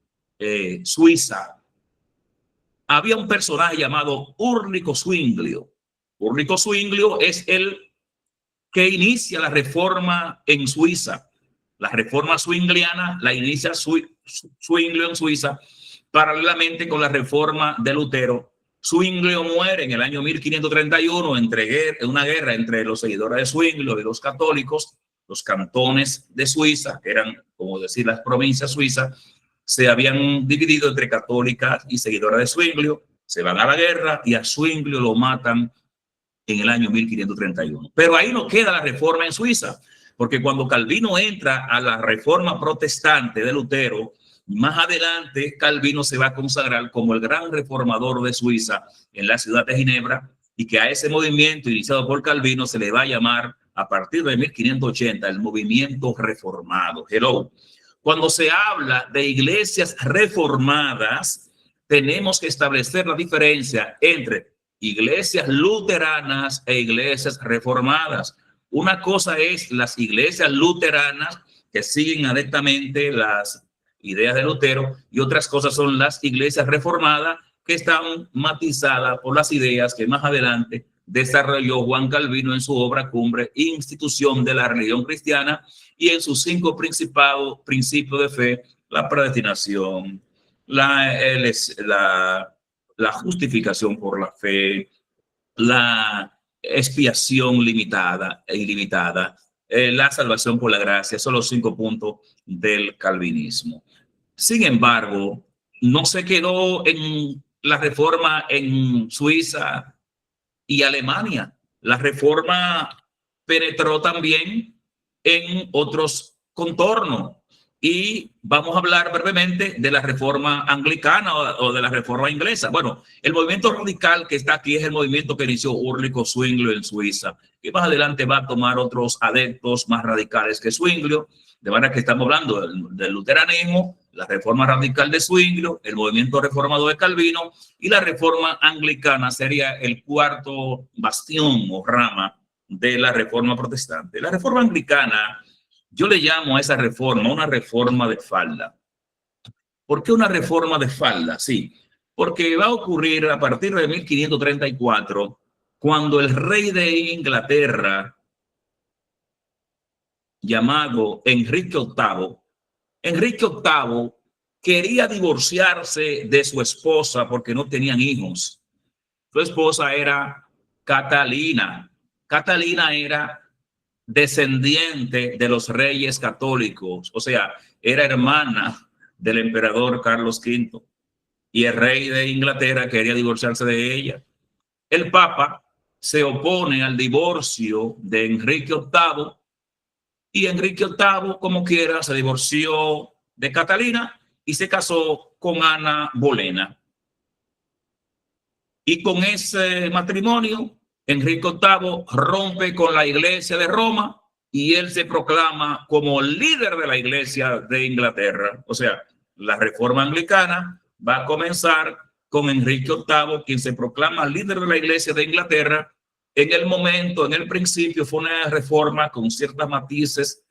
Suiza, había un personaje llamado Ulrico Zwinglio. Ulrico Zwinglio es el que inicia la reforma en Suiza. La reforma zwingliana la inicia Zwinglio en Suiza, paralelamente con la reforma de Lutero. Zwinglio muere en el año 1531 en una guerra entre los seguidores de Zwinglio y los católicos. Los cantones de Suiza, que eran, como decir, las provincias suizas, se habían dividido entre católicas y seguidoras de Zwinglio. Se van a la guerra y a Zwinglio lo matan en el año 1531. Pero ahí no queda la reforma en Suiza, porque cuando Calvino entra a la reforma protestante de Lutero, más adelante Calvino se va a consagrar como el gran reformador de Suiza en la ciudad de Ginebra, y que a ese movimiento iniciado por Calvino se le va a llamar a partir de 1580 el movimiento reformado. Hello. Cuando se habla de iglesias reformadas, tenemos que establecer la diferencia entre iglesias luteranas e iglesias reformadas. Una cosa es las iglesias luteranas que siguen adeptamente las ideas de Lutero, y otras cosas son las iglesias reformadas que están matizadas por las ideas que más adelante desarrolló Juan Calvino en su obra cumbre, Institución de la Religión Cristiana, y en sus 5 principios de fe: la predestinación, la justificación por la fe, la expiación limitada e ilimitada, la salvación por la gracia. Son los 5 puntos del calvinismo. Sin embargo, no se quedó en la reforma en Suiza y Alemania. La reforma penetró también en otros contornos, y vamos a hablar brevemente de la reforma anglicana o de la reforma inglesa. Bueno, el movimiento radical que está aquí es el movimiento que inició Ulrico Zwinglio en Suiza, que más adelante va a tomar otros adeptos más radicales que Zwinglio, de manera que estamos hablando del luteranismo, la reforma radical de Zwinglio, el movimiento reformado de Calvino, y la reforma anglicana sería el 4º bastión o rama de la reforma protestante. La reforma anglicana, yo le llamo a esa reforma una reforma de falda. ¿Por qué una reforma de falda? Sí, porque va a ocurrir a partir de 1534, cuando el rey de Inglaterra, llamado Enrique VIII, quería divorciarse de su esposa porque no tenían hijos. Su esposa era Catalina. Catalina era descendiente de los reyes católicos, o sea, era hermana del emperador Carlos V, y el rey de Inglaterra quería divorciarse de ella. El Papa se opone al divorcio de Enrique VIII, y Enrique VIII, como quiera, se divorció de Catalina y se casó con Ana Bolena. Y con ese matrimonio, Enrique VIII rompe con la Iglesia de Roma y él se proclama como líder de la Iglesia de Inglaterra. O sea, la reforma anglicana va a comenzar con Enrique VIII, quien se proclama líder de la Iglesia de Inglaterra. En el principio fue una reforma con ciertos matices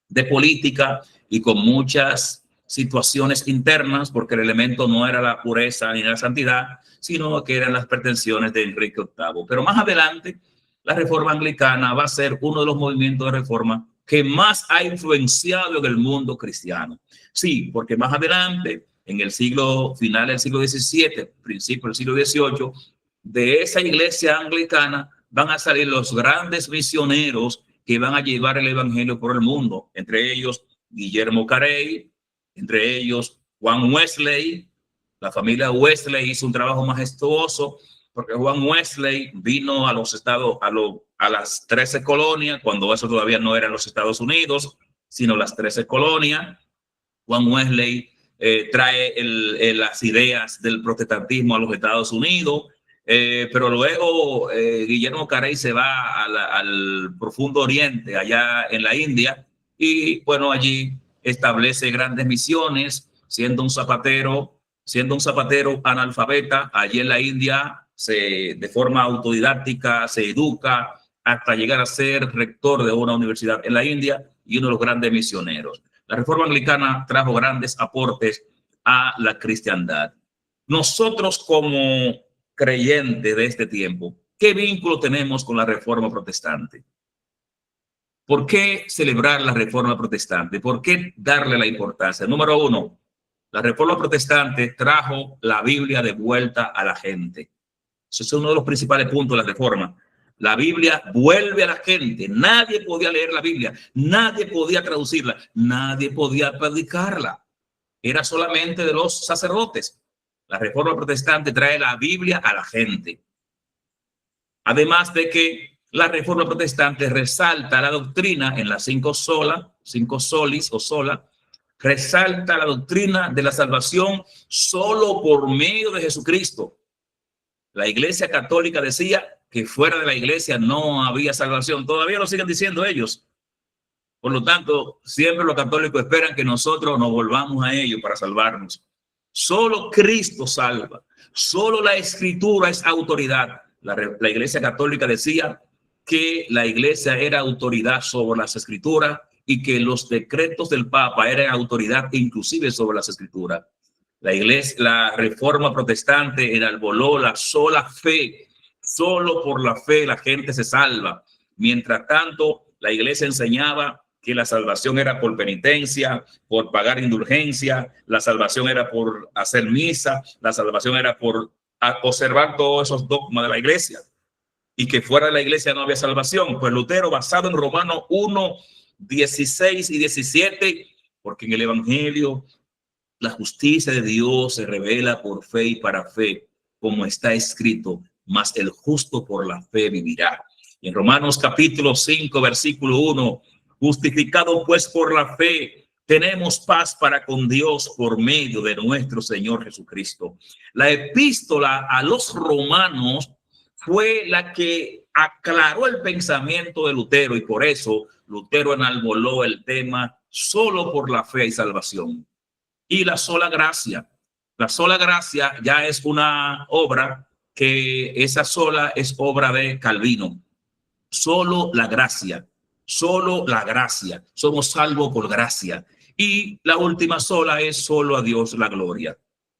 de política y con muchas situaciones internas, porque el elemento no era la pureza ni la santidad, sino que eran las pretensiones de Enrique VIII. Pero más adelante, la reforma anglicana va a ser uno de los movimientos de reforma que más ha influenciado en el mundo cristiano. Sí, porque más adelante, en el final del siglo XVII, principio del siglo XVIII, de esa iglesia anglicana van a salir los grandes misioneros que van a llevar el evangelio por el mundo, entre ellos Guillermo Carey, entre ellos Juan Wesley. La familia Wesley hizo un trabajo majestuoso porque Juan Wesley vino a los Estados, a las 13 colonias, cuando eso todavía no eran los Estados Unidos, sino las 13 colonias. Juan Wesley trae las ideas del protestantismo a los Estados Unidos, pero luego Guillermo Carey se va al profundo oriente, allá en la India, y bueno, allí establece grandes misiones, siendo un zapatero analfabeta. Allí en la India, de forma autodidáctica, se educa hasta llegar a ser rector de una universidad en la India y uno de los grandes misioneros. La reforma anglicana trajo grandes aportes a la cristiandad. Nosotros, como creyentes de este tiempo, ¿qué vínculo tenemos con la reforma protestante? ¿Por qué celebrar la reforma protestante? ¿Por qué darle la importancia? Número uno, la reforma protestante trajo la Biblia de vuelta a la gente. Ese es uno de los principales puntos de la reforma. La Biblia vuelve a la gente. Nadie podía leer la Biblia, nadie podía traducirla, nadie podía predicarla. Era solamente de los sacerdotes. La reforma protestante trae la Biblia a la gente. Además de que la reforma protestante resalta la doctrina en las 5 solis o sola, resalta la doctrina de la salvación solo por medio de Jesucristo. La Iglesia Católica decía que fuera de la Iglesia no había salvación. Todavía lo siguen diciendo ellos. Por lo tanto, siempre los católicos esperan que nosotros nos volvamos a ellos para salvarnos. Solo Cristo salva. Solo la Escritura es autoridad. La Iglesia Católica decía que la Iglesia era autoridad sobre las Escrituras y que los decretos del Papa eran autoridad inclusive sobre las Escrituras. La reforma protestante enarboló la sola fe. Solo por la fe la gente se salva. Mientras tanto, la Iglesia enseñaba que la salvación era por penitencia, por pagar indulgencia, la salvación era por hacer misa, la salvación era por observar todos esos dogmas de la Iglesia, y que fuera de la Iglesia no había salvación. Pues Lutero, basado en Romanos 1, 16 y 17, porque en el Evangelio la justicia de Dios se revela por fe y para fe, como está escrito, mas el justo por la fe vivirá. Y en Romanos capítulo 5, versículo 1, justificado pues por la fe, tenemos paz para con Dios por medio de nuestro Señor Jesucristo. La epístola a los romanos fue la que aclaró el pensamiento de Lutero, y por eso Lutero enarboló el tema solo por la fe y salvación. Y la sola gracia. La sola gracia ya es una obra que esa sola es obra de Calvino. Solo la gracia. Solo la gracia. Somos salvos por gracia. Y la última sola es solo a Dios la gloria.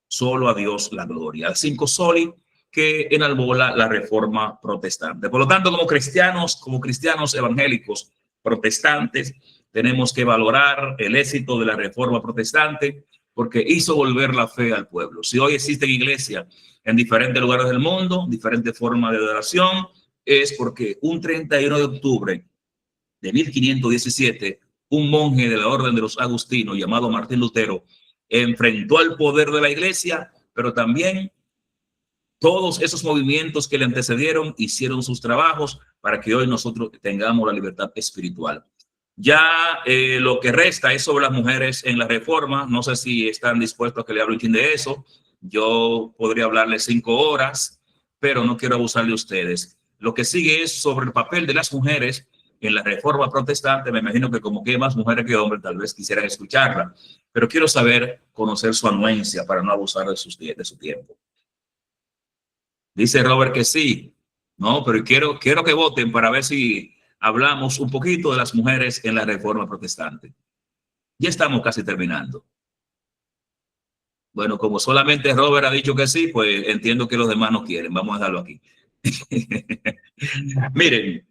Solo a Dios la gloria. 5 soli que enarbola la reforma protestante. Por lo tanto, como cristianos evangélicos protestantes, tenemos que valorar el éxito de la reforma protestante, porque hizo volver la fe al pueblo. Si hoy existen iglesias en diferentes lugares del mundo, diferentes formas de adoración, es porque un 31 de octubre de 1517, un monje de la orden de los agustinos llamado Martín Lutero enfrentó al poder de la iglesia, pero también todos esos movimientos que le antecedieron hicieron sus trabajos para que hoy nosotros tengamos la libertad espiritual. Ya lo que resta es sobre las mujeres en la reforma. No sé si están dispuestos a que le hable un chin de eso. Yo podría hablarles 5 horas, pero no quiero abusar de ustedes. Lo que sigue es sobre el papel de las mujeres en la Reforma Protestante. Me imagino que como que hay más mujeres que hombres, tal vez quisieran escucharla, pero quiero saber, conocer su anuencia para no abusar de su tiempo. Dice Robert que sí. No, pero quiero que voten para ver si hablamos un poquito de las mujeres en la Reforma Protestante. Ya estamos casi terminando. Bueno, como solamente Robert ha dicho que sí, pues entiendo que los demás no quieren. Vamos a dejarlo aquí. Miren,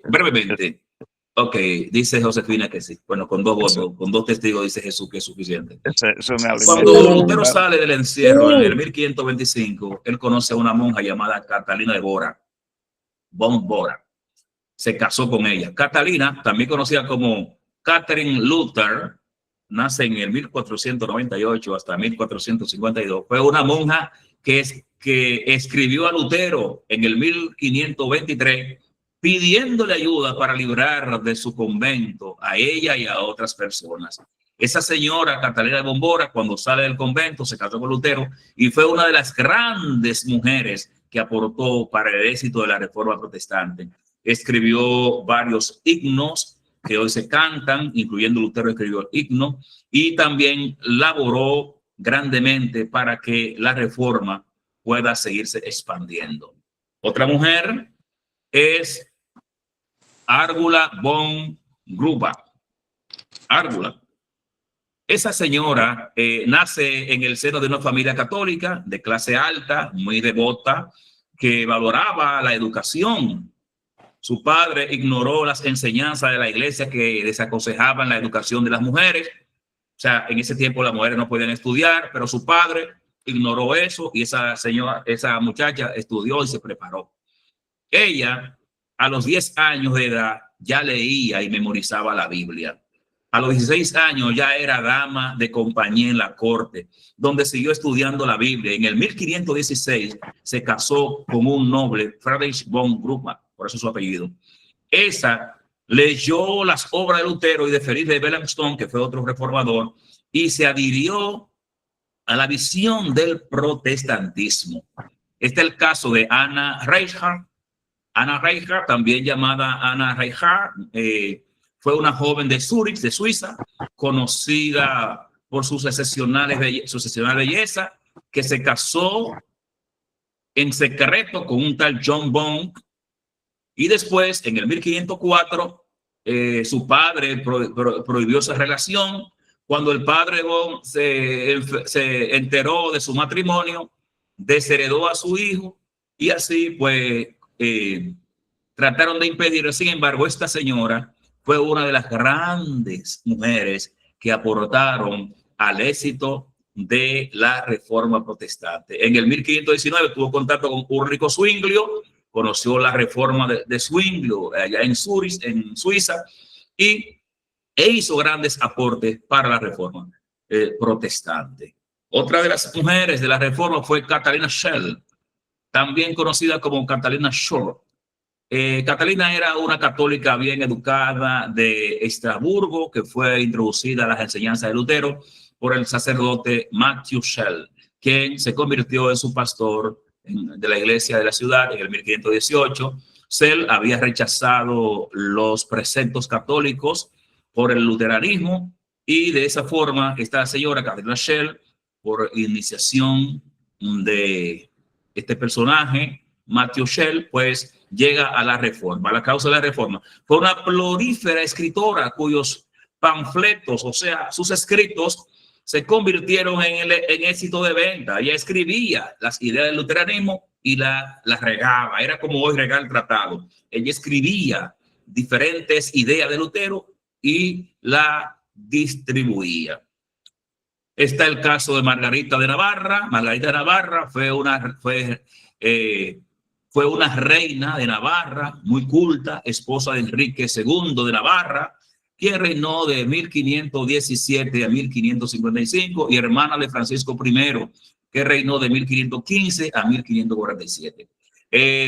brevemente. Ok, dice Josefina que sí. Bueno, con 2 votos, con 2 testigos dice Jesús que es suficiente. Eso me alimenta. Cuando Lutero sale del encierro en el 1525, él conoce a una monja llamada Catalina de Bora. Von Bora. Se casó con ella. Catalina, también conocida como Catherine Luther, nace en el 1498 hasta 1452. Fue una monja que escribió a Lutero en el 1523 pidiéndole ayuda para librar de su convento a ella y a otras personas. Esa señora, Catalina de Bombora, cuando sale del convento, se casó con Lutero y fue una de las grandes mujeres que aportó para el éxito de la Reforma Protestante. Escribió varios himnos que hoy se cantan, incluyendo Lutero escribió el himno, y también laboró grandemente para que la Reforma pueda seguirse expandiendo. Otra mujer es Árgula von Gruba. Árgula. Esa señora nace en el seno de una familia católica de clase alta, muy devota, que valoraba la educación. Su padre ignoró las enseñanzas de la iglesia que desaconsejaban la educación de las mujeres. O sea, en ese tiempo las mujeres no podían estudiar, pero su padre ignoró eso y esa muchacha estudió y se preparó. Ella, a los 10 años de edad, ya leía y memorizaba la Biblia. A los 16 años ya era dama de compañía en la corte, donde siguió estudiando la Biblia. En el 1516 se casó con un noble, Friedrich von Gruba, por eso su apellido. Esa leyó las obras de Lutero y de Felipe de Melanchthon, que fue otro reformador, y se adhirió a la visión del protestantismo. Este es el caso de Anna Reinhardt. Anna Reinhardt, también llamada Anna Reinhardt, fue una joven de Zúrich, de Suiza, conocida por su excepcional belleza, que se casó en secreto con un tal John Bonk, y después, en el 1504, su padre prohibió esa relación. Cuando el padre Bonk se enteró de su matrimonio, desheredó a su hijo, y así pues trataron de impedirlo. Sin embargo, esta señora fue una de las grandes mujeres que aportaron al éxito de la Reforma Protestante. En el 1519 tuvo contacto con Ulrico Zwinglio, conoció la Reforma de Zwinglio allá en Zúrich, en Suiza, e hizo grandes aportes para la Reforma Protestante. Otra de las mujeres de la Reforma fue Catalina Schell, también conocida como Catalina Schorr. Catalina era una católica bien educada de Estrasburgo, que fue introducida a las enseñanzas de Lutero por el sacerdote Matthew Schell, quien se convirtió en su pastor de la iglesia de la ciudad en el 1518. Schell había rechazado los preceptos católicos por el luteranismo, y de esa forma esta señora Catalina Schell, por iniciación de este personaje, Matthew Schell, pues llega a la Reforma, a la causa de la Reforma. Fue una prolífera escritora cuyos panfletos, o sea, sus escritos, se convirtieron en éxito de venta. Ella escribía las ideas del luteranismo y las regaba. Era como hoy regar el tratado. Ella escribía diferentes ideas de Lutero y la distribuía. Está el caso de Margarita de Navarra. Margarita de Navarra fue una reina de Navarra, muy culta, esposa de Enrique II de Navarra, quien reinó de 1517 a 1555, y hermana de Francisco I, que reinó de 1515 a 1547.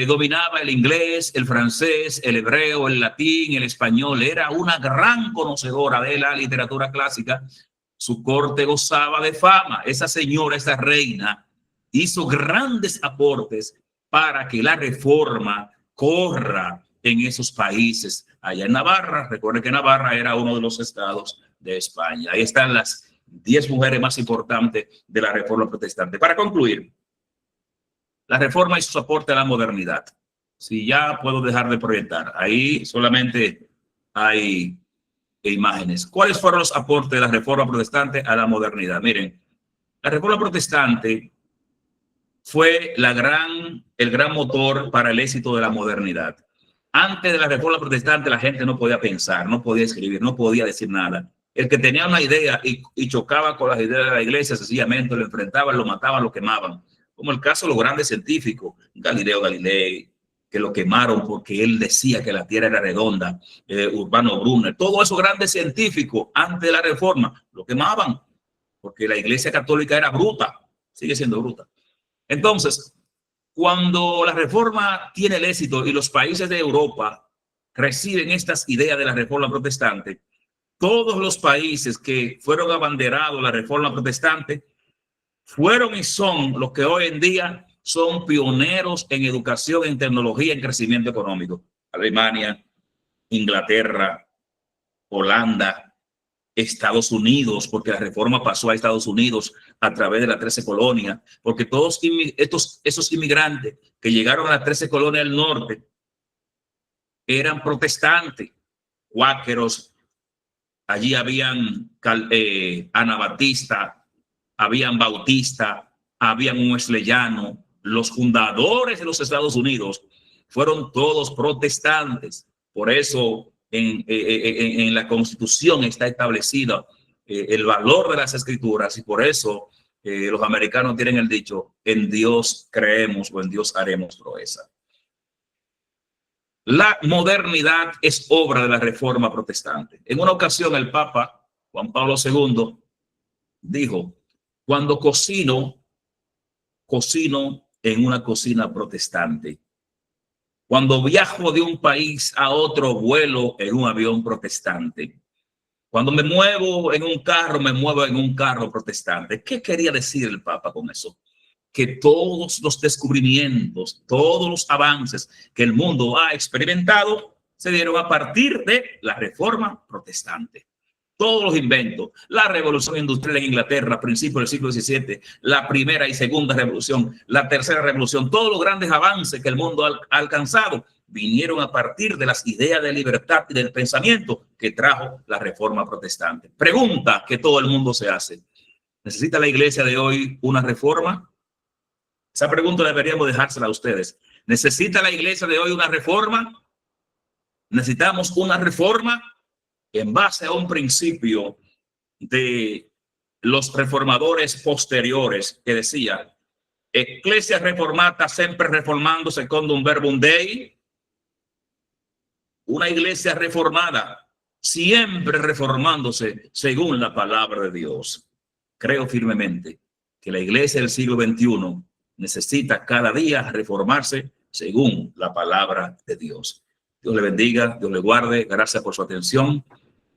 Dominaba el inglés, el francés, el hebreo, el latín, el español. Era una gran conocedora de la literatura clásica. Su corte gozaba de fama. Esa señora, esa reina, hizo grandes aportes para que la Reforma corra en esos países. Allá en Navarra, recuerden que Navarra era uno de los estados de España. Ahí están las 10 mujeres más importantes de la Reforma Protestante. Para concluir, la Reforma y sus aportes a la modernidad. Si ya puedo dejar de proyectar, ahí solamente hay imágenes. ¿Cuáles fueron los aportes de la Reforma Protestante a la modernidad? Miren, la Reforma Protestante fue el gran motor para el éxito de la modernidad. Antes de la Reforma Protestante la gente no podía pensar, no podía escribir, no podía decir nada. El que tenía una idea y chocaba con las ideas de la iglesia, sencillamente lo enfrentaban, lo mataban, lo quemaban. Como el caso de los grandes científicos, Galileo Galilei, que lo quemaron porque él decía que la Tierra era redonda, Urbano Brunner, todos esos grandes científicos antes de la Reforma lo quemaban porque la Iglesia Católica era bruta, sigue siendo bruta. Entonces, cuando la Reforma tiene el éxito y los países de Europa reciben estas ideas de la Reforma Protestante, todos los países que fueron abanderados la Reforma Protestante fueron y son los que hoy en día son pioneros en educación, en tecnología, en crecimiento económico. Alemania, Inglaterra, Holanda, Estados Unidos, porque la Reforma pasó a Estados Unidos a través de las 13 colonias, porque todos esos inmigrantes que llegaron a las 13 colonias del norte eran protestantes, cuáqueros. Allí habían anabatistas, habían bautistas, habían un wesleyano. Los fundadores de los Estados Unidos fueron todos protestantes. Por eso en la Constitución está establecido el valor de las Escrituras, y por eso los americanos tienen el dicho: en Dios creemos o en Dios haremos proeza. La modernidad es obra de la Reforma Protestante. En una ocasión el Papa Juan Pablo II dijo: cuando cocino en una cocina protestante. Cuando viajo de un país a otro, vuelo en un avión protestante. Cuando me muevo en un carro, me muevo en un carro protestante. ¿Qué quería decir el Papa con eso? Que todos los descubrimientos, todos los avances que el mundo ha experimentado se dieron a partir de la Reforma Protestante. Todos los inventos, la revolución industrial en Inglaterra a principios del siglo XVII, la primera y segunda revolución, la tercera revolución, todos los grandes avances que el mundo ha alcanzado vinieron a partir de las ideas de libertad y del pensamiento que trajo la Reforma Protestante. Pregunta que todo el mundo se hace: ¿necesita la iglesia de hoy una reforma? Esa pregunta deberíamos dejársela a ustedes. ¿Necesita la iglesia de hoy una reforma? ¿Necesitamos una reforma? En base a un principio de los reformadores posteriores que decía: Ecclesia reformata sempre reformando secondo un verbum Dei. Una iglesia reformada siempre reformándose según la palabra de Dios. Creo firmemente que la iglesia del siglo XXI necesita cada día reformarse según la palabra de Dios. Dios le bendiga, Dios le guarde. Gracias por su atención.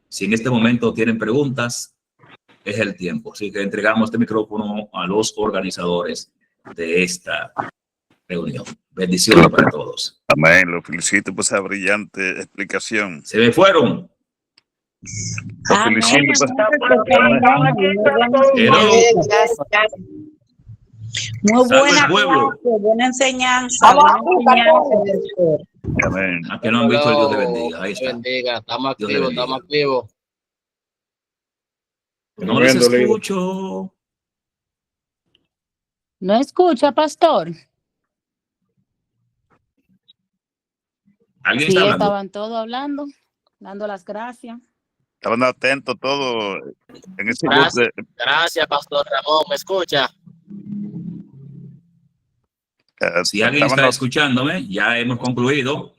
Si en este momento tienen preguntas, es el tiempo. Así que entregamos este micrófono a los organizadores de esta reunión. Bendiciones para todos. Amén. Lo felicito por esa brillante explicación. Se me fueron. Lo felicito Muy buena clase, buena enseñanza. Amén. A que no han visto, el Dios te bendiga. Ahí está. Bendiga. Estamos activos, estamos activos. No les escucho. ¿No escucha, pastor? ¿Alguien Sí, está hablando? estaban todos hablando, dando las gracias. Estaban atentos todos en ese Gracias. grupo. Gracias, Pastor Ramón. ¿Me escucha? Si alguien está escuchándome, ya hemos concluido.